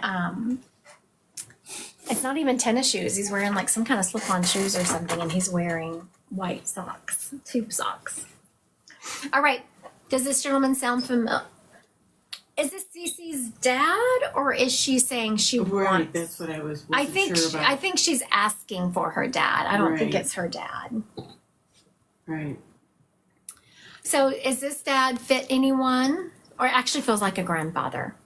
[SPEAKER 1] it's not even tennis shoes. He's wearing like some kind of slip-on shoes or something, and he's wearing white socks, tube socks. All right. Does this gentleman sound familiar? Is this Cece's dad, or is she saying she
[SPEAKER 2] Right,
[SPEAKER 1] wants?
[SPEAKER 2] that's what I wasn't
[SPEAKER 1] I think
[SPEAKER 2] sure about.
[SPEAKER 1] I think she's asking for her dad. I don't think
[SPEAKER 2] Right.
[SPEAKER 1] it's her dad.
[SPEAKER 2] Right.
[SPEAKER 1] So is this dad fit anyone, or it actually feels like a grandfather?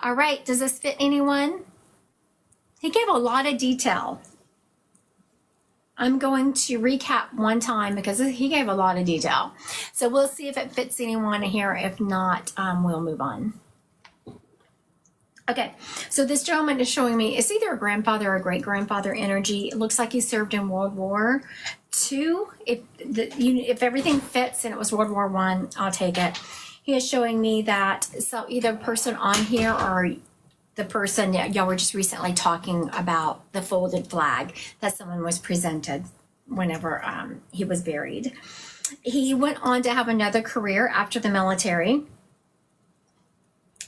[SPEAKER 1] All right. Does this fit anyone? He gave a lot of detail. I'm going to recap one time because he gave a lot of detail. So we'll see if it fits anyone here. If not, we'll move on. Okay, so this gentleman is showing me it's either a grandfather or a great grandfather energy. It looks like he served in World War II. If everything fits and it was World War I, I'll take it. He is showing me that so either person on here or the person that y'all were just recently talking about the folded flag that someone was presented whenever he was buried. He went on to have another career after the military.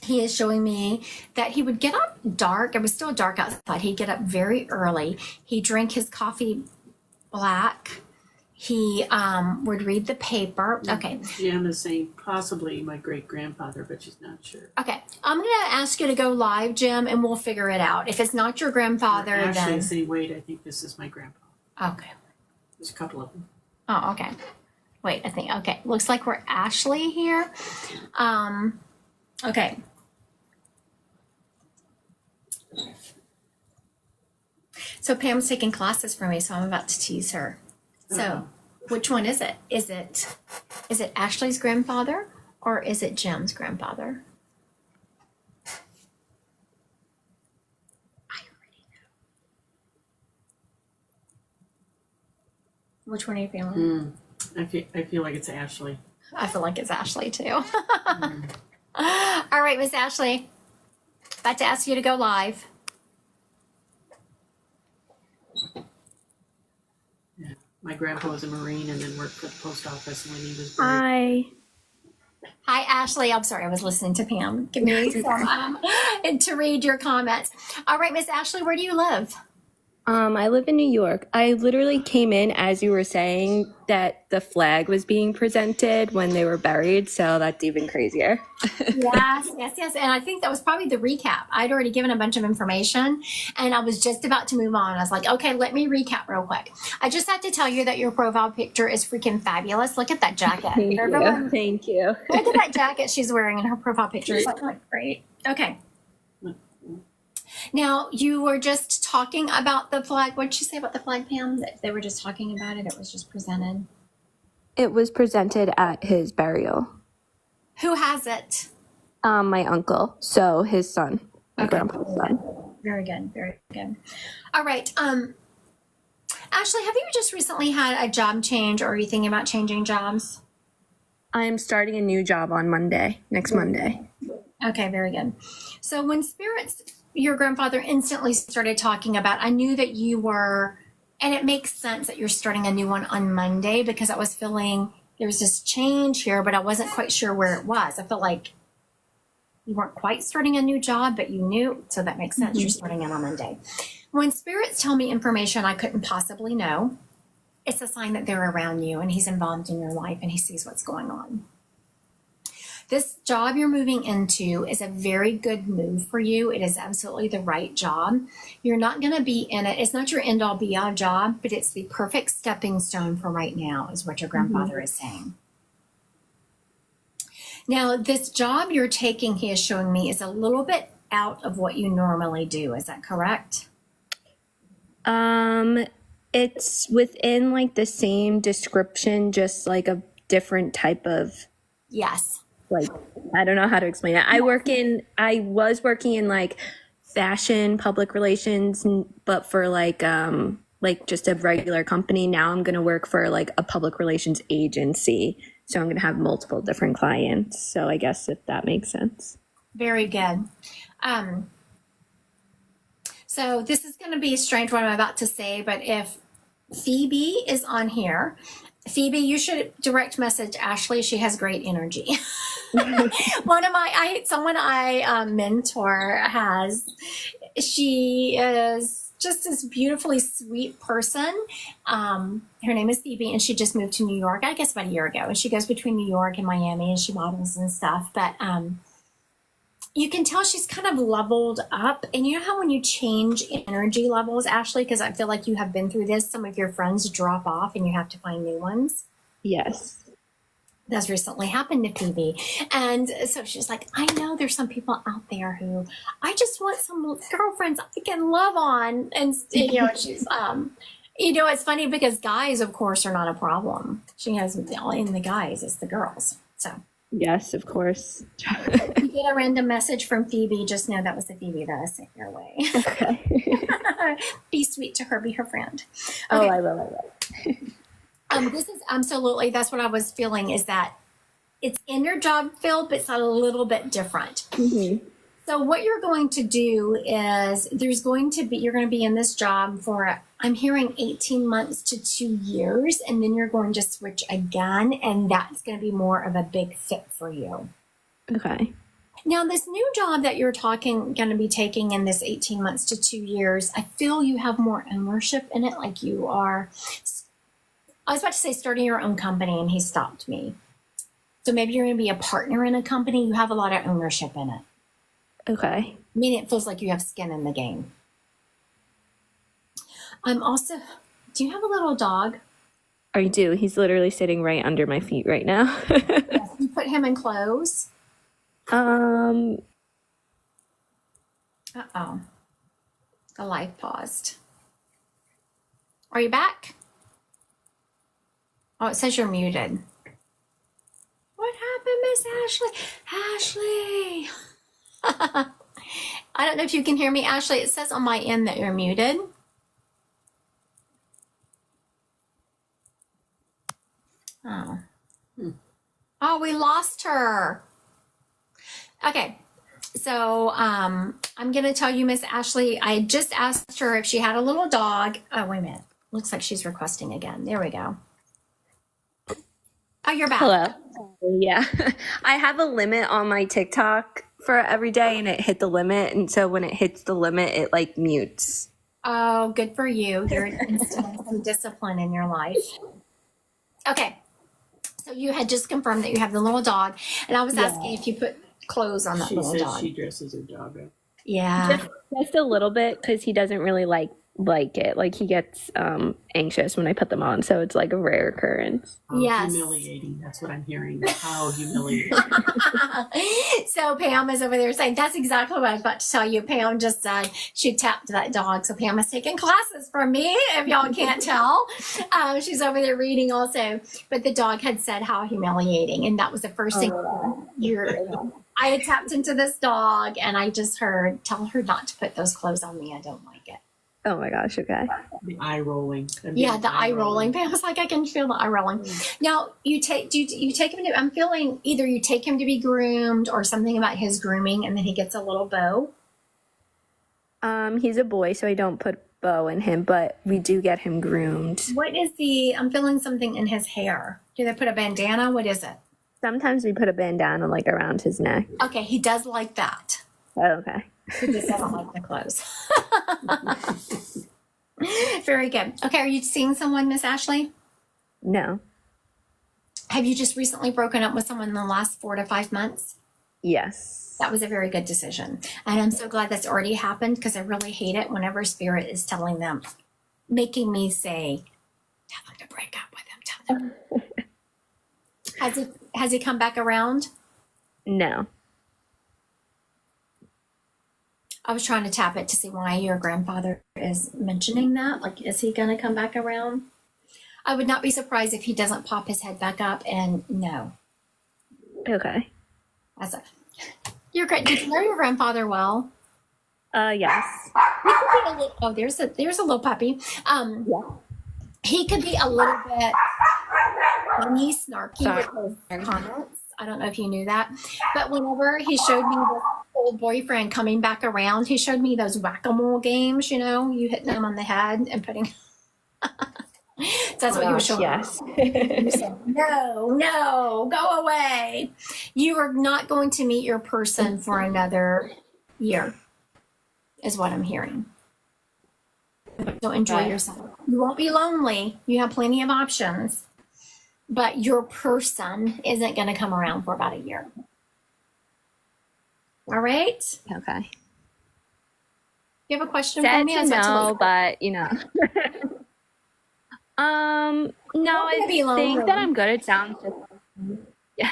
[SPEAKER 1] He is showing me that he would get up dark. It was still dark outside. He'd get up very early. He drank his coffee black. He would read the paper. Okay.
[SPEAKER 2] Jim is saying possibly my great grandfather, but she's not sure.
[SPEAKER 1] Okay. I'm going to ask you to go live, Jim, and we'll figure it out. If it's not your grandfather,
[SPEAKER 2] Actually,
[SPEAKER 1] then.
[SPEAKER 2] saying, wait, I think this is my grandpa.
[SPEAKER 1] Okay.
[SPEAKER 2] There's a couple of them.
[SPEAKER 1] Oh, okay. Wait, I think, okay. Looks like we're Ashley here. Okay. So Pam's taking classes for me, so I'm about to tease her. So, which one is it? Is it Ashley's grandfather or is it Jim's grandfather? I already know. Which one are you feeling?
[SPEAKER 2] I feel like it's Ashley.
[SPEAKER 1] I feel like it's Ashley too. All right, Miss Ashley. About to ask you to go live.
[SPEAKER 2] Yeah. My grandpa was a Marine and then worked for the post office when he was buried.
[SPEAKER 4] Hi.
[SPEAKER 1] Hi, Ashley. I'm sorry, I was listening to Pam. Give me some and to read your comments. All right, Miss Ashley, where do you live?
[SPEAKER 4] I live in New York. I literally came in as you were saying that the flag was being presented when they were buried, so that's even crazier.
[SPEAKER 1] Yes. And I think that was probably the recap. I'd already given a bunch of information and I was just about to move on. I was like, okay, let me recap real quick. I just have to tell you that your profile picture is freaking fabulous. Look at that jacket.
[SPEAKER 4] Thank you. Thank you.
[SPEAKER 1] Look at that jacket she's wearing in her profile picture. It's like great. Okay. Now, you were just talking about the flag. What did you say about the flag, Pam? That they were just talking about it. It was just presented.
[SPEAKER 4] It was presented at his burial.
[SPEAKER 1] Who has it?
[SPEAKER 4] My uncle, so his son, my
[SPEAKER 1] Okay.
[SPEAKER 4] grandpa's son.
[SPEAKER 1] Very good. Very good. All right. Ashley, have you just recently had a job change or are you thinking about changing jobs?
[SPEAKER 4] I'm starting a new job on Monday, next Monday.
[SPEAKER 1] Okay, very good. So when spirits, your grandfather instantly started talking about, I knew that you were, and it makes sense that you're starting a new one on Monday because I was feeling there was this change here, but I wasn't quite sure where it was. I felt like you weren't quite starting a new job, but you knew, so that makes sense. You're starting it on Monday. When spirits tell me information I couldn't possibly know, it's a sign that they're around you and he's involved in your life and he sees what's going on. This job you're moving into is a very good move for you. It is absolutely the right job. You're not going to be in it. It's not your end all be all job, but it's the perfect stepping stone for right now, is what your grandfather is saying. Now, this job you're taking, he is showing me, is a little bit out of what you normally do. Is that correct?
[SPEAKER 4] It's within like the same description, just like a different type of,
[SPEAKER 1] Yes.
[SPEAKER 4] like, I don't know how to explain it. I was working in like fashion, public relations, but for like just a regular company. Now I'm going to work for like a public relations agency So I'm going to have multiple different clients. So I guess if that makes sense.
[SPEAKER 1] Very good. So this is going to be strange what I'm about to say, but if Phoebe is on here, Phoebe, you should direct message Ashley. She has great energy. Someone I mentor she is just this beautifully sweet person. Her name is Phoebe, and she just moved to New York, I guess about a year ago. And she goes between New York and Miami, and she models and stuff. But you can tell she's kind of leveled up. And you know how when you change energy levels, Ashley, because I feel like you have been through this, some of your friends drop off and you have to find new ones.
[SPEAKER 4] Yes.
[SPEAKER 1] That's recently happened to Phoebe. And so she's like, I know there's some people out there who I just want some girlfriends I can love on. And, she's, it's funny because guys, of course, are not a problem. She has in the guys, it's the girls. So.
[SPEAKER 4] Yes, of course.
[SPEAKER 1] If you get a random message from Phoebe, just know that was the Phoebe that I sent your way.
[SPEAKER 4] Okay.
[SPEAKER 1] Be sweet to her, be her friend.
[SPEAKER 4] Oh,
[SPEAKER 1] Okay.
[SPEAKER 4] I will.
[SPEAKER 1] This is absolutely, that's what I was feeling, is that it's in your job field, but it's a little bit different.
[SPEAKER 4] Mm-hmm.
[SPEAKER 1] So what you're going to do is you're going to be in this job for, I'm hearing 18 months to 2 years, and then you're going to switch again, and that's going to be more of a big fit for you.
[SPEAKER 4] Okay.
[SPEAKER 1] Now, this new job that you're going to be taking in this 18 months to 2 years, I feel you have more ownership in it, like you are. I was about to say starting your own company, and he stopped me. So maybe you're going to be a partner in a company. You have a lot of ownership in it.
[SPEAKER 4] Okay.
[SPEAKER 1] I mean, it feels like you have skin in the game. Do you have a little dog?
[SPEAKER 4] I do. He's literally sitting right under my feet right now.
[SPEAKER 1] Yes. You put him in clothes?
[SPEAKER 4] Um,
[SPEAKER 1] Uh-oh. The life paused. Are you back? Oh, it says you're muted. What happened, Miss Ashley? Ashley! I don't know if you can hear me, Ashley. It says on my end that you're muted. Oh. Oh, we lost her. Okay. So I'm going to tell you, Miss Ashley, I just asked her if she had a little dog. Oh, wait a minute. Looks like she's requesting again. There we go. Oh, you're back.
[SPEAKER 4] hello. Yeah. I have a limit on my TikTok for every day, and it hit the limit. And so when it hits the limit, it like mutes.
[SPEAKER 1] Oh, good for you. You're instilling some discipline in your life. Okay. So you had just confirmed that you have the little dog, and I was asking if you put clothes on that
[SPEAKER 2] She
[SPEAKER 1] little
[SPEAKER 2] says
[SPEAKER 1] dog.
[SPEAKER 2] she dresses her dog up.
[SPEAKER 1] Yeah.
[SPEAKER 4] Just a little bit, because he doesn't really like it. Like he gets anxious when I put them on, so it's like a rare occurrence.
[SPEAKER 2] Oh,
[SPEAKER 1] Yes.
[SPEAKER 2] Humiliating. That's what I'm hearing. How humiliating.
[SPEAKER 1] So Pam is over there saying, that's exactly what I was about to tell you. Pam just said she tapped that dog. So Pam is taking classes from me, if y'all can't tell. She's over there reading also. But the dog had said how humiliating. And that was the first thing I had tapped into this dog, and I just heard, tell her not to put those clothes on me. I don't like it.
[SPEAKER 4] Oh my gosh, okay.
[SPEAKER 2] The eye rolling.
[SPEAKER 1] Yeah, the eye rolling. Pam was like, I can feel the eye rolling. Now, you take him to, I'm feeling either you take him to be groomed or something about his grooming, and then he gets a little bow.
[SPEAKER 4] He's a boy, so I don't put bow in him, but we do get him groomed.
[SPEAKER 1] What is I'm feeling something in his hair. Do they put a bandana? What is it?
[SPEAKER 4] Sometimes we put a bandana like around his neck.
[SPEAKER 1] Okay, he does like that.
[SPEAKER 4] Oh, okay.
[SPEAKER 1] He just doesn't like the clothes. Very good. Okay, are you seeing someone, Miss Ashley?
[SPEAKER 4] No.
[SPEAKER 1] Have you just recently broken up with someone in the last 4 to 5 months?
[SPEAKER 4] Yes.
[SPEAKER 1] That was a very good decision. And I'm so glad that's already happened, because I really hate it whenever Spirit is telling them, making me say, tell them to break up with him. Tell them. Has he come back around?
[SPEAKER 4] No.
[SPEAKER 1] I was trying to tap it to see why your grandfather is mentioning that. Like, is he going to come back around? I would not be surprised if he doesn't pop his head back up and no.
[SPEAKER 4] Okay.
[SPEAKER 1] You're great. Did you know your grandfather well?
[SPEAKER 4] Yes.
[SPEAKER 1] Oh, there's a little puppy.
[SPEAKER 4] Yeah.
[SPEAKER 1] He could be a little bit. funny, snarky with his comments. I don't know if you knew that, but whenever he showed me this old boyfriend coming back around, he showed me those whack-a-mole games. You know, you hitting them on the head and putting. That's what he was showing.
[SPEAKER 4] Yes.
[SPEAKER 1] You said, no, go away. You are not going to meet your person for another year, is what I'm hearing. So enjoy
[SPEAKER 4] Right.
[SPEAKER 1] yourself. You won't be lonely. You have plenty of options. But your person isn't going to come around for about a year. All right?
[SPEAKER 4] Okay.
[SPEAKER 1] You have a question for
[SPEAKER 4] Sad
[SPEAKER 1] me?
[SPEAKER 4] to
[SPEAKER 1] I was about to
[SPEAKER 4] know,
[SPEAKER 1] leave.
[SPEAKER 4] but no,
[SPEAKER 1] gonna be
[SPEAKER 4] I
[SPEAKER 1] lonely.
[SPEAKER 4] think that I'm good. It sounds just yeah.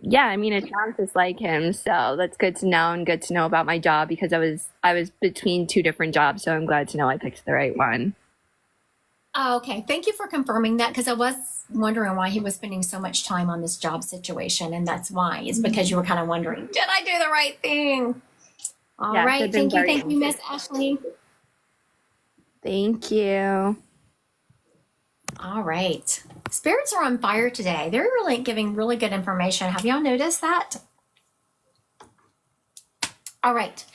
[SPEAKER 4] Yeah, I mean, it sounds just like him, so that's good to know, and good to know about my job, because I was between two different jobs, so I'm glad to know I picked the right one.
[SPEAKER 1] Oh, okay. Thank you for confirming that, because I was wondering why he was spending so much time on this job situation, and that's why. It's because you were kind of wondering, did I do the right thing? All
[SPEAKER 4] Yes,
[SPEAKER 1] right.
[SPEAKER 4] I've been very
[SPEAKER 1] Thank you, Miss Ashley.
[SPEAKER 4] Thank you.
[SPEAKER 1] All right. Spirits are on fire today. They're really giving really good information. Have y'all noticed that? All right.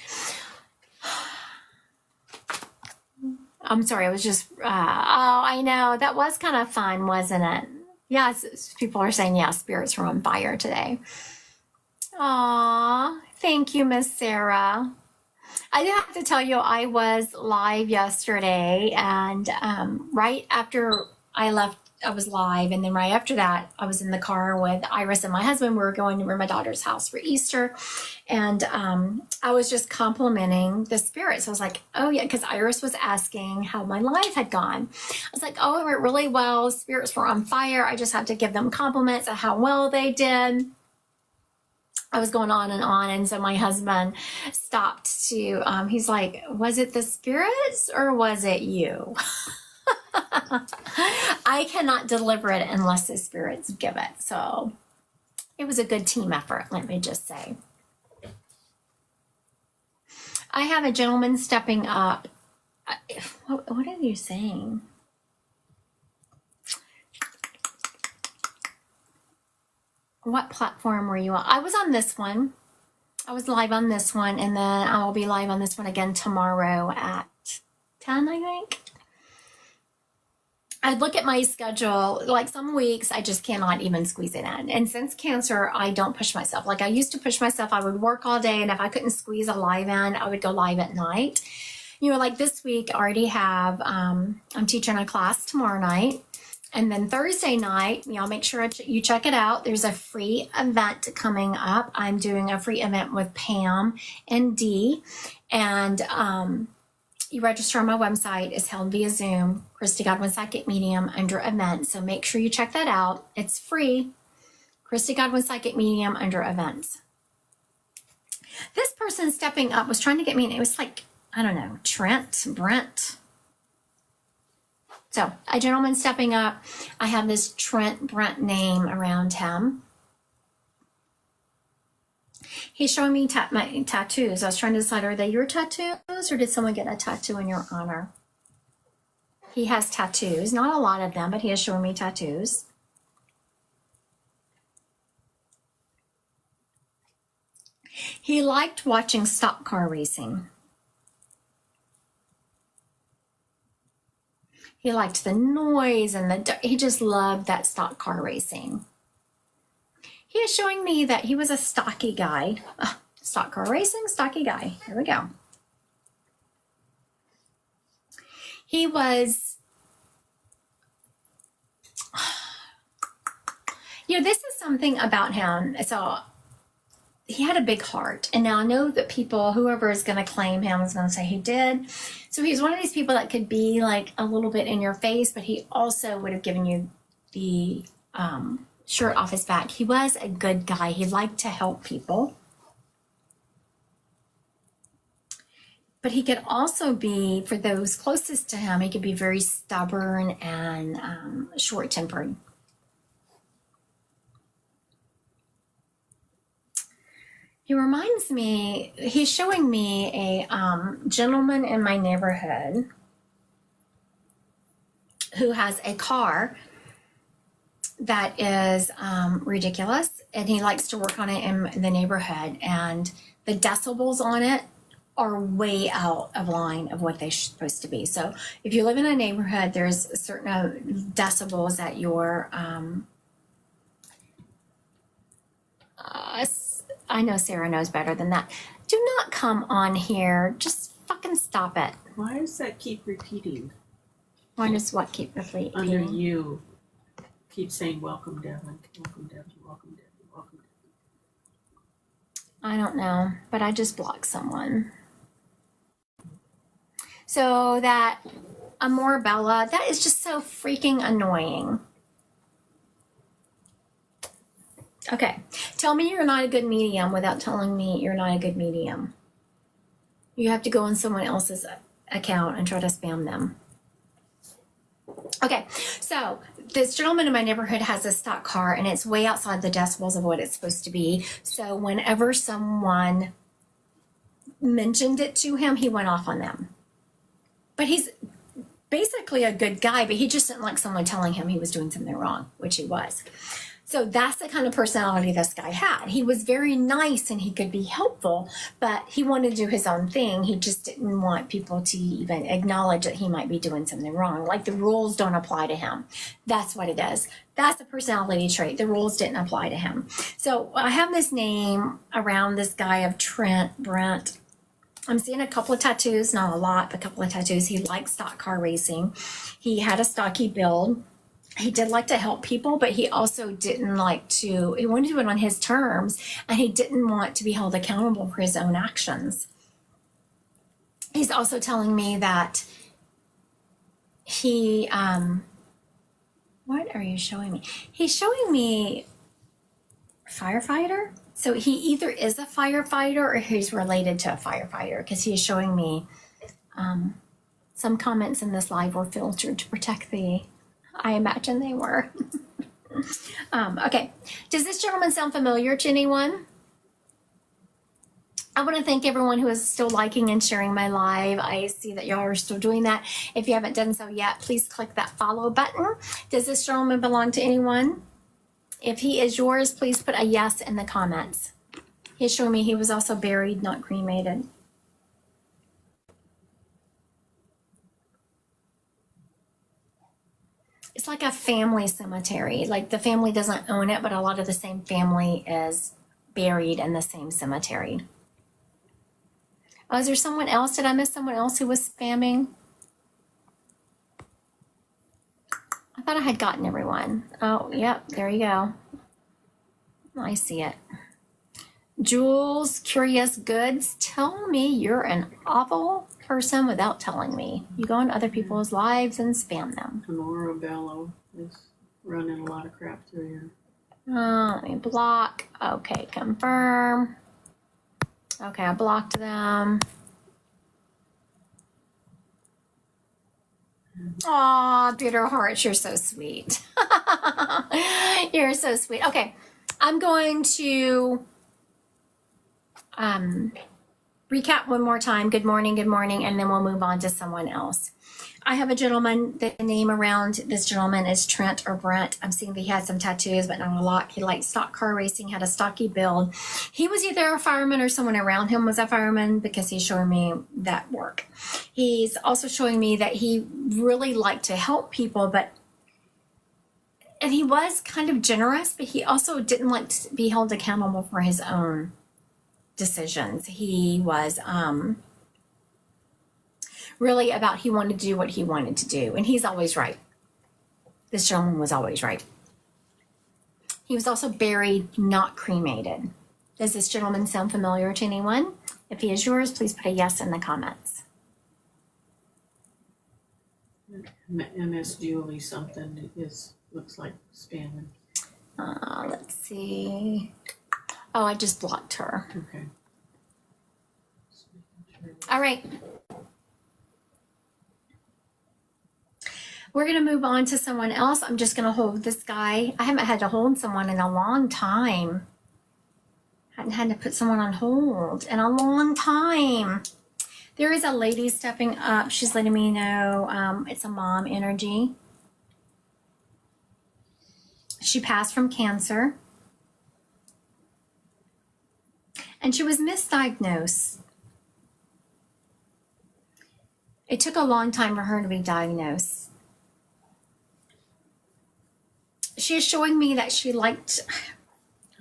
[SPEAKER 1] I'm sorry. I was just, oh, I know. That was kind of fun, wasn't it? Yeah, people are saying, yeah, spirits are on fire today. Aw, thank you, Miss Sarah. I do have to tell you, I was live yesterday, and right after I left, I was live, and then right after that, I was in the car with Iris and my husband. We were going to my daughter's house for Easter, and I was just complimenting the spirits. I was like, oh yeah, because Iris was asking how my live had gone. I was like, oh, it went really well. Spirits were on fire. I just had to give them compliments of how well they did. I was going on, and so my husband stopped to, he's like, was it the spirits or was it you? I cannot deliver it unless the spirits give it. So it was a good team effort, let me just say. I have a gentleman stepping up. What are you saying? What platform were you on? I was on this one. I was live on this one, and then I will be live on this one again tomorrow at 10, I think. I look at my schedule, like some weeks I just cannot even squeeze it in. And since cancer, I don't push myself. Like I used to push myself, I would work all day, and if I couldn't squeeze a live in, I would go live at night. You know, like this week I already have, I'm teaching a class tomorrow night. And then Thursday night, y'all make sure you check it out. There's a free event coming up. I'm doing a free event with Pam and Dee. And you register on my website. It's held via Zoom, Christy Godwin Psychic Medium under events. So make sure you check that out. It's free. Christy Godwin Psychic Medium under events. This person stepping up was trying to get me, and it was like, I don't know, Brent. So a gentleman stepping up. I have this Brent name around him. He's showing me my tattoos. I was trying to decide, are they your tattoos or did someone get a tattoo in your honor? He has tattoos, not a lot of them, but he is showing me tattoos. He liked watching stock car racing. He liked the noise and he just loved that stock car racing. He is showing me that he was a stocky guy. Stock car racing, stocky guy. Here we go. He was, you know, this is something about him. So he had a big heart. And now I know that people, whoever is going to claim him is going to say he did. So he's one of these people that could be like a little bit in your face, but he also would have given you the shirt off his back. He was a good guy. He liked to help people. But he could also be, for those closest to him, he could be very stubborn and short-tempered. He reminds me, he's showing me a gentleman in my neighborhood who has a car that is ridiculous, and he likes to work on it in the neighborhood, and the decibels on it are way out of line of what they're supposed to be. So if you live in a neighborhood, there's certain decibels that your I know Sarah knows better than that. Do not come on here. Just fucking stop it.
[SPEAKER 2] Why does that keep repeating?
[SPEAKER 1] Why does what keep repeating?
[SPEAKER 2] Under you, keep saying, welcome, Devin, welcome, Devin, welcome, Devin, welcome, Devin.
[SPEAKER 1] I don't know, but I just blocked someone. So that Amor Bella, that is just so freaking annoying. Okay, tell me you're not a good medium without telling me you're not a good medium. You have to go on someone else's account and try to spam them. Okay, so this gentleman in my neighborhood has a stock car, and it's way outside the decibels of what it's supposed to be. So whenever someone mentioned it to him, he went off on them. But he's basically a good guy, but he just didn't like someone telling him he was doing something wrong, which he was. So that's the kind of personality this guy had. He was very nice and he could be helpful, but he wanted to do his own thing. He just didn't want people to even acknowledge that he might be doing something wrong. Like the rules don't apply to him. That's what it is. That's a personality trait. The rules didn't apply to him. So I have this name around this guy of Brent. I'm seeing a couple of tattoos, not a lot, but a couple of tattoos. He likes stock car racing. He had a stocky build. He did like to help people, but he also didn't like to, he wanted to do it on his terms, and he didn't want to be held accountable for his own actions. He's also telling me that he, what are you showing me? He's showing me firefighter. So he either is a firefighter or he's related to a firefighter, because he's showing me some comments in this live were filtered to protect the, I imagine they were. Okay. Does this gentleman sound familiar to anyone? I want to thank everyone who is still liking and sharing my live. I see that y'all are still doing that. If you haven't done so yet, please click that follow button. Does this gentleman belong to anyone? If he is yours, please put a yes in the comments. He's showing me he was also buried, not cremated. It's like a family cemetery. Like the family doesn't own it, but a lot of the same family is buried in the same cemetery. Oh, is there someone else? Did I miss someone else who was spamming? I thought I had gotten everyone. Oh, yep, there you go. I see it. Jules, Curious Goods, tell me you're an awful person without telling me. You go on other people's lives and spam them.
[SPEAKER 2] Amora Bello is running a lot of crap through here.
[SPEAKER 1] Let me block. Okay, confirm. Okay, I blocked them. Aw, Bitter Hearts, you're so sweet. You're so sweet. Okay, I'm going to recap one more time. Good morning, and then we'll move on to someone else. I have a gentleman, the name around this gentleman is Trent or Brent. I'm seeing that he had some tattoos, but not a lot. He liked stock car racing, had a stocky build. He was either a fireman or someone around him was a fireman, because he's showing me that work. He's also showing me that he really liked to help people, and he was kind of generous, but he also didn't like to be held accountable for his own decisions. He was really about, he wanted to do what he wanted to do, and he's always right. This gentleman was always right. He was also buried, not cremated. Does this gentleman sound familiar to anyone? If he is yours, please put a yes in the comments.
[SPEAKER 2] MS Julie something looks like spamming.
[SPEAKER 1] Let's see. Oh, I just blocked her.
[SPEAKER 2] Okay.
[SPEAKER 1] All right. We're going to move on to someone else. I'm just going to hold this guy. I haven't had to hold someone in a long time. Hadn't had to put someone on hold in a long time. There is a lady stepping up. She's letting me know it's a mom energy. She passed from cancer. And she was misdiagnosed. It took a long time for her to be diagnosed. She is showing me that she liked,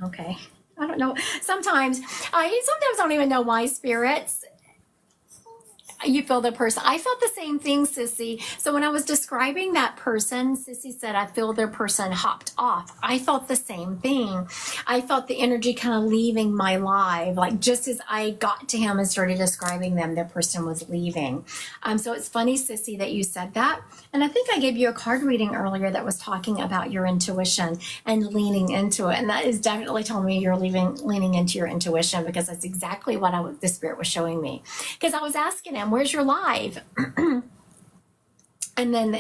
[SPEAKER 1] okay, I don't know. Sometimes I don't even know why spirits. You feel the person. I felt the same thing, Sissy. So when I was describing that person, Sissy said, I feel their person hopped off. I felt the same thing. I felt the energy kind of leaving my life. Like just as I got to him and started describing them, the person was leaving. So it's funny, Sissy, that you said that. And I think I gave you a card reading earlier that was talking about your intuition and leaning into it. And that is definitely telling me you're leaning into your intuition, because that's exactly what the spirit was showing me. Because I was asking him, where's your live? And then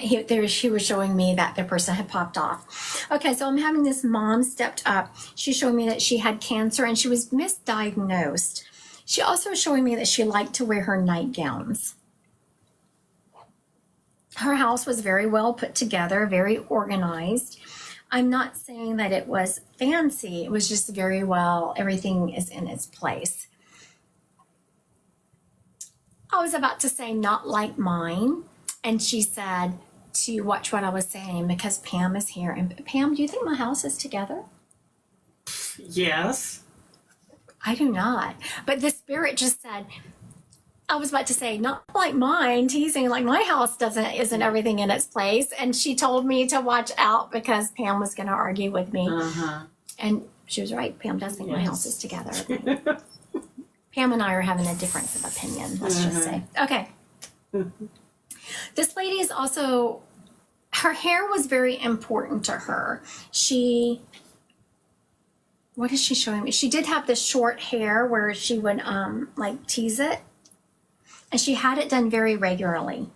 [SPEAKER 1] she was showing me that the person had popped off. Okay, so I'm having this mom stepped up. She's showing me that she had cancer and she was misdiagnosed. She also is showing me that she liked to wear her nightgowns. Her house was very well put together, very organized. I'm not saying that it was fancy. It was just very well, everything is in its place. I was about to say not like mine, and she said to watch what I was saying because Pam is here. And Pam, do you think my house is together?
[SPEAKER 2] Yes.
[SPEAKER 1] I do not. But the spirit just said, I was about to say not like mine, teasing like my house isn't everything in its place. And she told me to watch out because Pam was going to argue with me. And she was right. Pam does think my house is together. Pam and I are having a difference of opinion, let's just say. Okay. This lady is also, her hair was very important to her. What is she showing me? She did have this short hair where she would like tease it. And she had it done very regularly.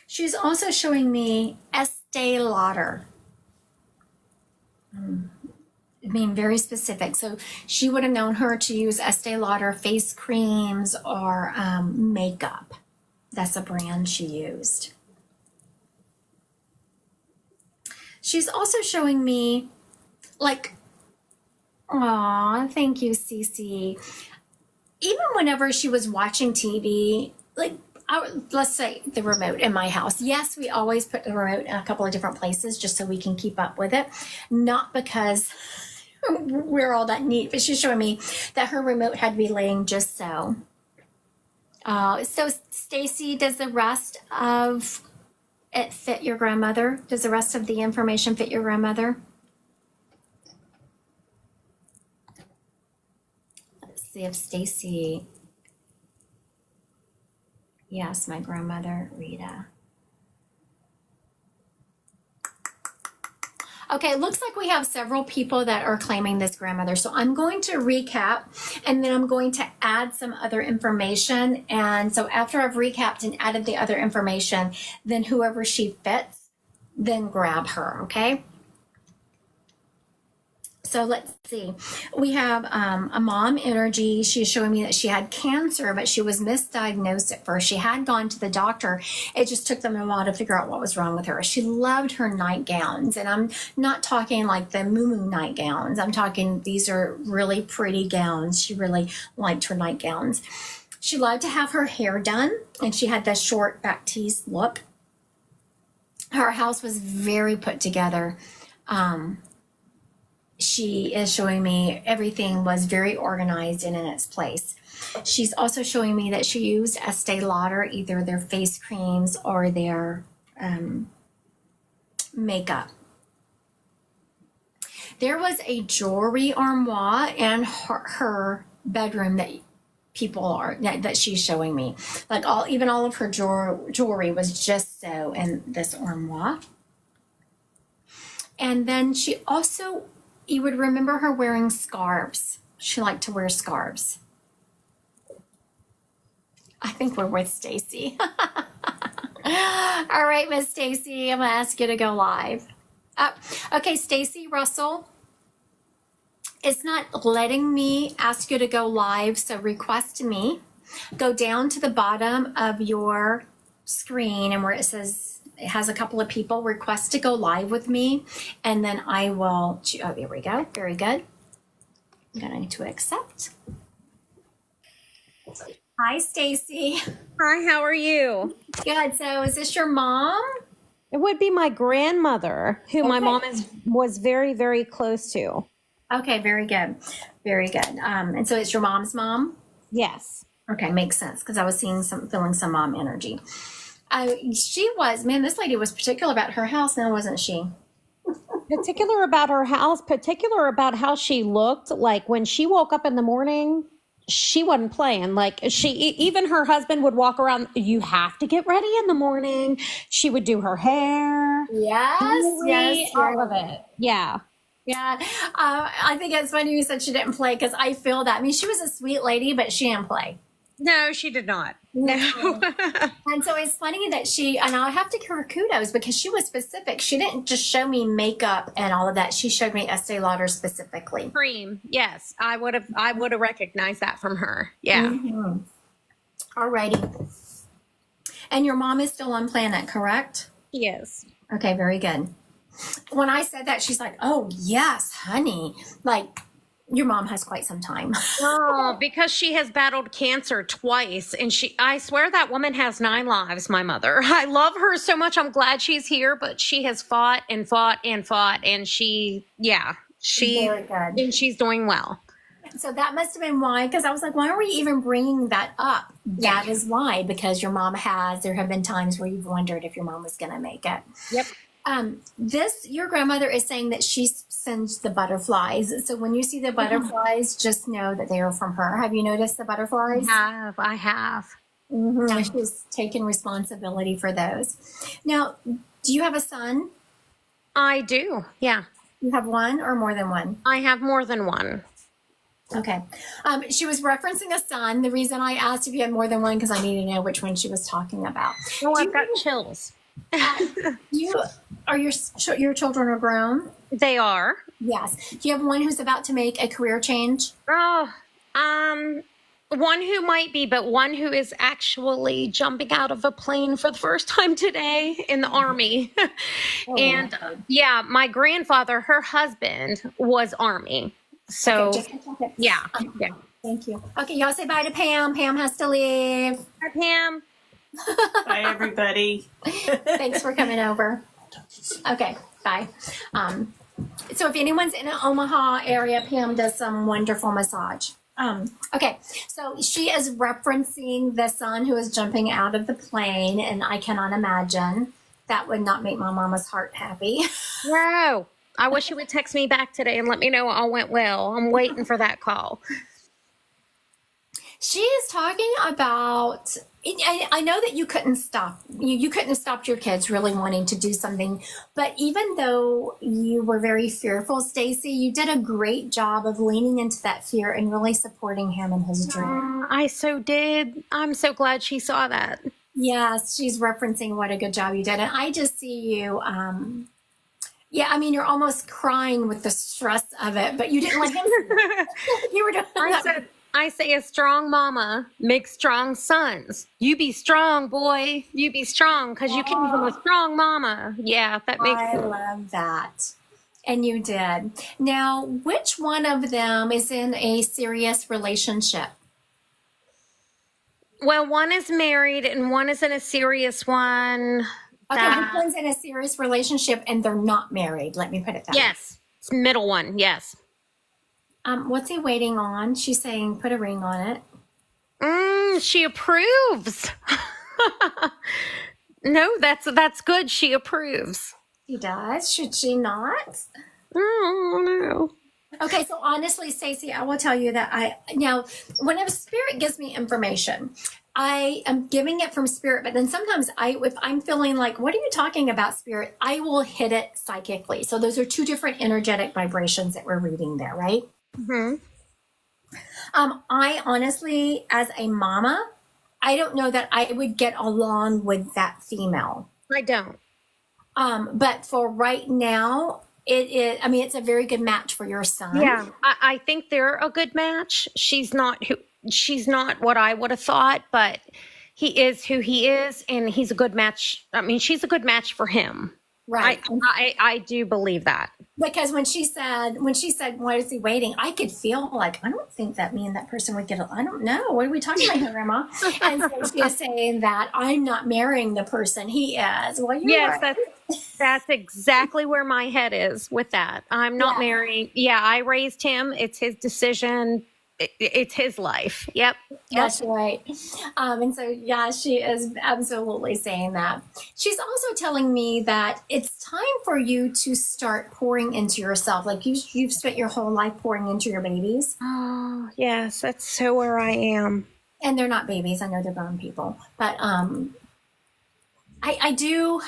[SPEAKER 1] She's also showing me Estee Lauder. Being very specific. So she would have known her to use Estee Lauder face creams or makeup. That's a brand she used. She's also showing me like, aw, thank you, Cece. Even whenever she was watching TV, like, let's say the remote in my house. Yes, we always put the remote in a couple of different places just so we can keep up with it. Not because we're all that neat, but she's showing me that her remote had to be laying just so. So Stacy, does the rest of it fit your grandmother? Does the rest of the information fit your grandmother? Let's see if Stacy. Yes, my grandmother, Rita. Okay, it looks like we have several people that are claiming this grandmother. So I'm going to recap and then I'm going to add some other information. And so after I've recapped and added the other information, then whoever she fits, then grab her, okay? So let's see. We have a mom energy. She's showing me that she had cancer, but she was misdiagnosed at first. She had gone to the doctor. It just took them a while to figure out what was wrong with her. She loved her nightgowns. And I'm not talking like the moo nightgowns. I'm talking these are really pretty gowns. She really liked her nightgowns. She loved to have her hair done. And she had that short back tease look. Her house was very put together. She is showing me everything was very organized and in its place. She's also showing me that she used Estee Lauder, either their face creams or their makeup. There was a jewelry armoire in her bedroom that she's showing me. Like even all of her jewelry was just so in this armoire. And then she also, you would remember her wearing scarves. She liked to wear scarves. I think we're with Stacy. All right, Miss Stacy, I'm gonna ask you to go live. Okay, Stacy Russell. It's not letting me ask you to go live, so request me. go down to the bottom of your screen and where it says it has a couple of people request to go live with me, and then I will. Oh, there we go. Very good. I'm going to accept. Hi, Stacy.
[SPEAKER 5] Hi, how are you?
[SPEAKER 1] Good. So, is this your mom?
[SPEAKER 5] It would be my grandmother, who my mom was very, very close to.
[SPEAKER 1] Okay, very good. Very good. And so it's your mom's mom?
[SPEAKER 5] Yes.
[SPEAKER 1] Okay, makes sense because I was feeling some mom energy. This lady was particular about her house now, wasn't she?
[SPEAKER 5] Particular about her house, particular about how she looked. Like when she woke up in the morning, she wasn't playing. Like even her husband would walk around. You have to get ready in the morning. She would do her hair.
[SPEAKER 1] Yes.
[SPEAKER 5] All of it. Yeah.
[SPEAKER 1] Yeah. I think it's funny you said she didn't play because I feel that. I mean, she was a sweet lady, but she didn't play.
[SPEAKER 5] No, she did not. No.
[SPEAKER 1] And so it's funny that and I have to give her kudos because she was specific. She didn't just show me makeup and all of that. She showed me Estee Lauder specifically.
[SPEAKER 5] Cream. Yes. I would have recognized that from her. Yeah.
[SPEAKER 1] Mm-hmm. Alrighty. And your mom is still on planet, correct?
[SPEAKER 5] She is.
[SPEAKER 1] Okay, very good. When I said that, she's like, "Oh, yes, honey." Like, your mom has quite some time.
[SPEAKER 5] Oh, because she has battled cancer twice. And I swear that woman has 9 lives, my mother. I love her so much. I'm glad she's here, but she has fought and fought and fought. And
[SPEAKER 1] Very good.
[SPEAKER 5] and she's doing well.
[SPEAKER 1] So that must have been why, because I was like, why are we even bringing that up?
[SPEAKER 5] Yeah.
[SPEAKER 1] That is why, because your mom there have been times where you've wondered if your mom was going to make it.
[SPEAKER 5] Yep.
[SPEAKER 1] Your grandmother is saying that she sends the butterflies. So when you see the butterflies, just know that they are from her. Have you noticed the butterflies?
[SPEAKER 5] I have.
[SPEAKER 1] Mm-hmm. She's taken responsibility for those. Now, do you have a son?
[SPEAKER 5] I do. Yeah.
[SPEAKER 1] You have one or more than one?
[SPEAKER 5] I have more than one.
[SPEAKER 1] Okay. She was referencing a son. The reason I asked if you had more than one, because I need to know which one she was talking about.
[SPEAKER 5] Oh, I've got chills.
[SPEAKER 1] Your children are grown?
[SPEAKER 5] They are.
[SPEAKER 1] Yes. Do you have one who's about to make a career change?
[SPEAKER 5] Oh, one who might be, but one who is actually jumping out of a plane for the first time today in the Army. And yeah, my grandfather, her husband was Army. So
[SPEAKER 1] Okay.
[SPEAKER 5] yeah.
[SPEAKER 1] Thank you. Okay, y'all say bye to Pam. Pam has to leave.
[SPEAKER 5] Hi, Pam.
[SPEAKER 2] Bye, everybody.
[SPEAKER 1] Thanks for coming over. Okay, bye. So if anyone's in the Omaha area, Pam does some wonderful massage. Okay, so she is referencing the son who is jumping out of the plane, and I cannot imagine that would not make my mama's heart happy.
[SPEAKER 5] Wow. I wish you would text me back today and let me know all went well. I'm waiting for that call.
[SPEAKER 1] She is talking about. I know that you couldn't stop. You couldn't have stopped your kids really wanting to do something, but even though you were very fearful, Stacy, you did a great job of leaning into that fear and really supporting him in his dream.
[SPEAKER 5] I so did. I'm so glad she saw that.
[SPEAKER 1] Yes, she's referencing what a good job you did, and I just see you. Yeah, I mean, you're almost crying with the stress of it, but you didn't let him. You were doing that.
[SPEAKER 5] I say a strong mama makes strong sons. You be strong, boy. You be strong because you came from a strong mama. Yeah, that makes
[SPEAKER 1] I
[SPEAKER 5] sense.
[SPEAKER 1] love that. And you did. Now, which one of them is in a serious relationship?
[SPEAKER 5] Well, one is married and one is in a serious one.
[SPEAKER 1] Okay, which one's in a serious relationship and they're not married? Let me put it that way.
[SPEAKER 5] Yes. It's middle one. Yes.
[SPEAKER 1] What's he waiting on? She's saying put a ring on it.
[SPEAKER 5] She approves. No, that's good. She approves.
[SPEAKER 1] She does. Should she not?
[SPEAKER 5] Oh, no.
[SPEAKER 1] Okay, so honestly, Stacey, I will tell you that now, whenever spirit gives me information, I am giving it from spirit, but then sometimes if I'm feeling like, what are you talking about, spirit? I will hit it psychically. So those are two different energetic vibrations that we're reading there, right?
[SPEAKER 5] Mm-hmm.
[SPEAKER 1] I honestly, as a mama, I don't know that I would get along with that female.
[SPEAKER 5] I don't.
[SPEAKER 1] But for right now, it's a very good match for your son.
[SPEAKER 5] Yeah, I think they're a good match. She's not who she's not what I would have thought, but he is who he is, and he's a good match. I mean, she's a good match for him.
[SPEAKER 1] Right.
[SPEAKER 5] I do believe that.
[SPEAKER 1] Because when she said, why is he waiting? I could feel like, I don't think that me and that person would I don't know. What are we talking about here, Grandma? And so she is saying that I'm not marrying the person he is. Well, you're
[SPEAKER 5] Yes,
[SPEAKER 1] right.
[SPEAKER 5] that's exactly where my head is with that. I'm not
[SPEAKER 1] Yeah.
[SPEAKER 5] marrying. Yeah, I raised him. It's his decision. It's his life. Yep.
[SPEAKER 1] That's right. And so, yeah, she is absolutely saying that. She's also telling me that it's time for you to start pouring into yourself. Like you've spent your whole life pouring into your babies.
[SPEAKER 5] Oh, yes, that's so where I am.
[SPEAKER 1] And they're not babies. I know they're grown people. But I do.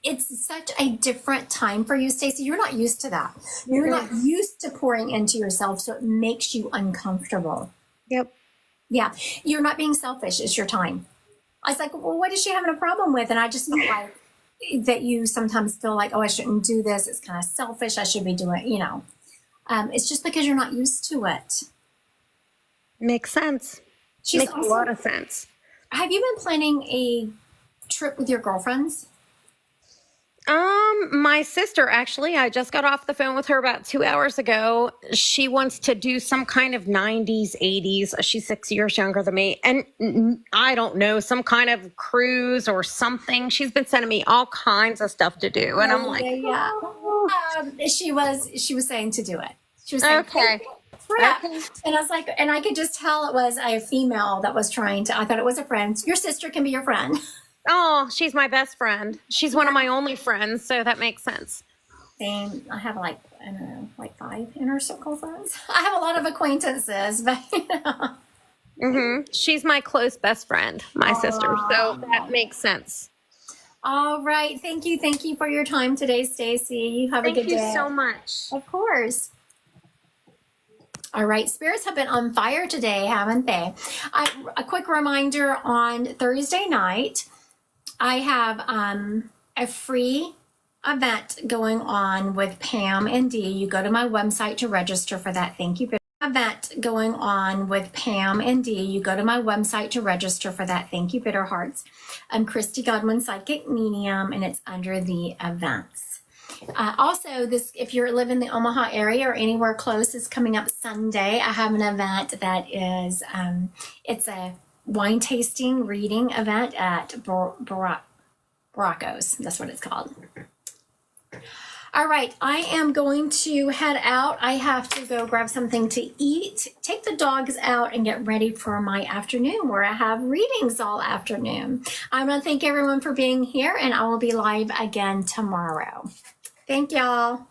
[SPEAKER 1] It's such a different time for you, Stacey. You're not used to that. You're not used to pouring into yourself, so it makes you uncomfortable.
[SPEAKER 5] Yep.
[SPEAKER 1] Yeah, you're not being selfish. It's your time. I was like, well, what is she having a problem with? And I just felt like that you sometimes feel like, oh, I shouldn't do this. It's kind of selfish. I should be doing, it's just because you're not used to it.
[SPEAKER 5] Makes sense.
[SPEAKER 1] She's
[SPEAKER 5] Makes a
[SPEAKER 1] also,
[SPEAKER 5] lot of sense.
[SPEAKER 1] have you been planning a trip with your girlfriends?
[SPEAKER 5] My sister, actually, I just got off the phone with her about 2 hours ago. She wants to do some kind of 90s, 80s. She's 6 years younger than me. And I don't know, some kind of cruise or something. She's been sending me all kinds of stuff to do. And I'm like,
[SPEAKER 1] yeah. She was saying to do it. She was saying,
[SPEAKER 5] okay.
[SPEAKER 1] crap.
[SPEAKER 5] Okay.
[SPEAKER 1] And I was like, and I could just tell it was a female that was trying to, I thought it was a friend. Your sister can be your friend.
[SPEAKER 5] Oh, she's my best friend. She's one of my only friends, so that makes sense.
[SPEAKER 1] Same. I have like 5 inner circle friends. I have a lot of acquaintances, but
[SPEAKER 5] She's my close best friend, my sister. So that makes sense.
[SPEAKER 1] All right. Thank you for your time today, Stacey. You have a
[SPEAKER 5] Thank
[SPEAKER 1] good
[SPEAKER 5] you
[SPEAKER 1] day.
[SPEAKER 5] so much.
[SPEAKER 1] Of course. All right, spirits have been on fire today, haven't they? A quick reminder, on Thursday night, I have a free event going on with Pam and Dee. You go to my website to register for that. Thank you. Event going on with Pam and Dee. You go to my website to register for that. Thank you, Bitter Hearts. I'm Christy Godwin, Psychic Medium, and it's under the events. Also, if you live in the Omaha area or anywhere close, is coming up Sunday. I have an event that is, it's a wine tasting reading event at Baracos. That's what it's called. All right, I am going to head out. I have to go grab something to eat, take the dogs out, and get ready for my afternoon where I have readings all afternoon. I want to thank everyone for being here, and I will be live again tomorrow. Thank y'all.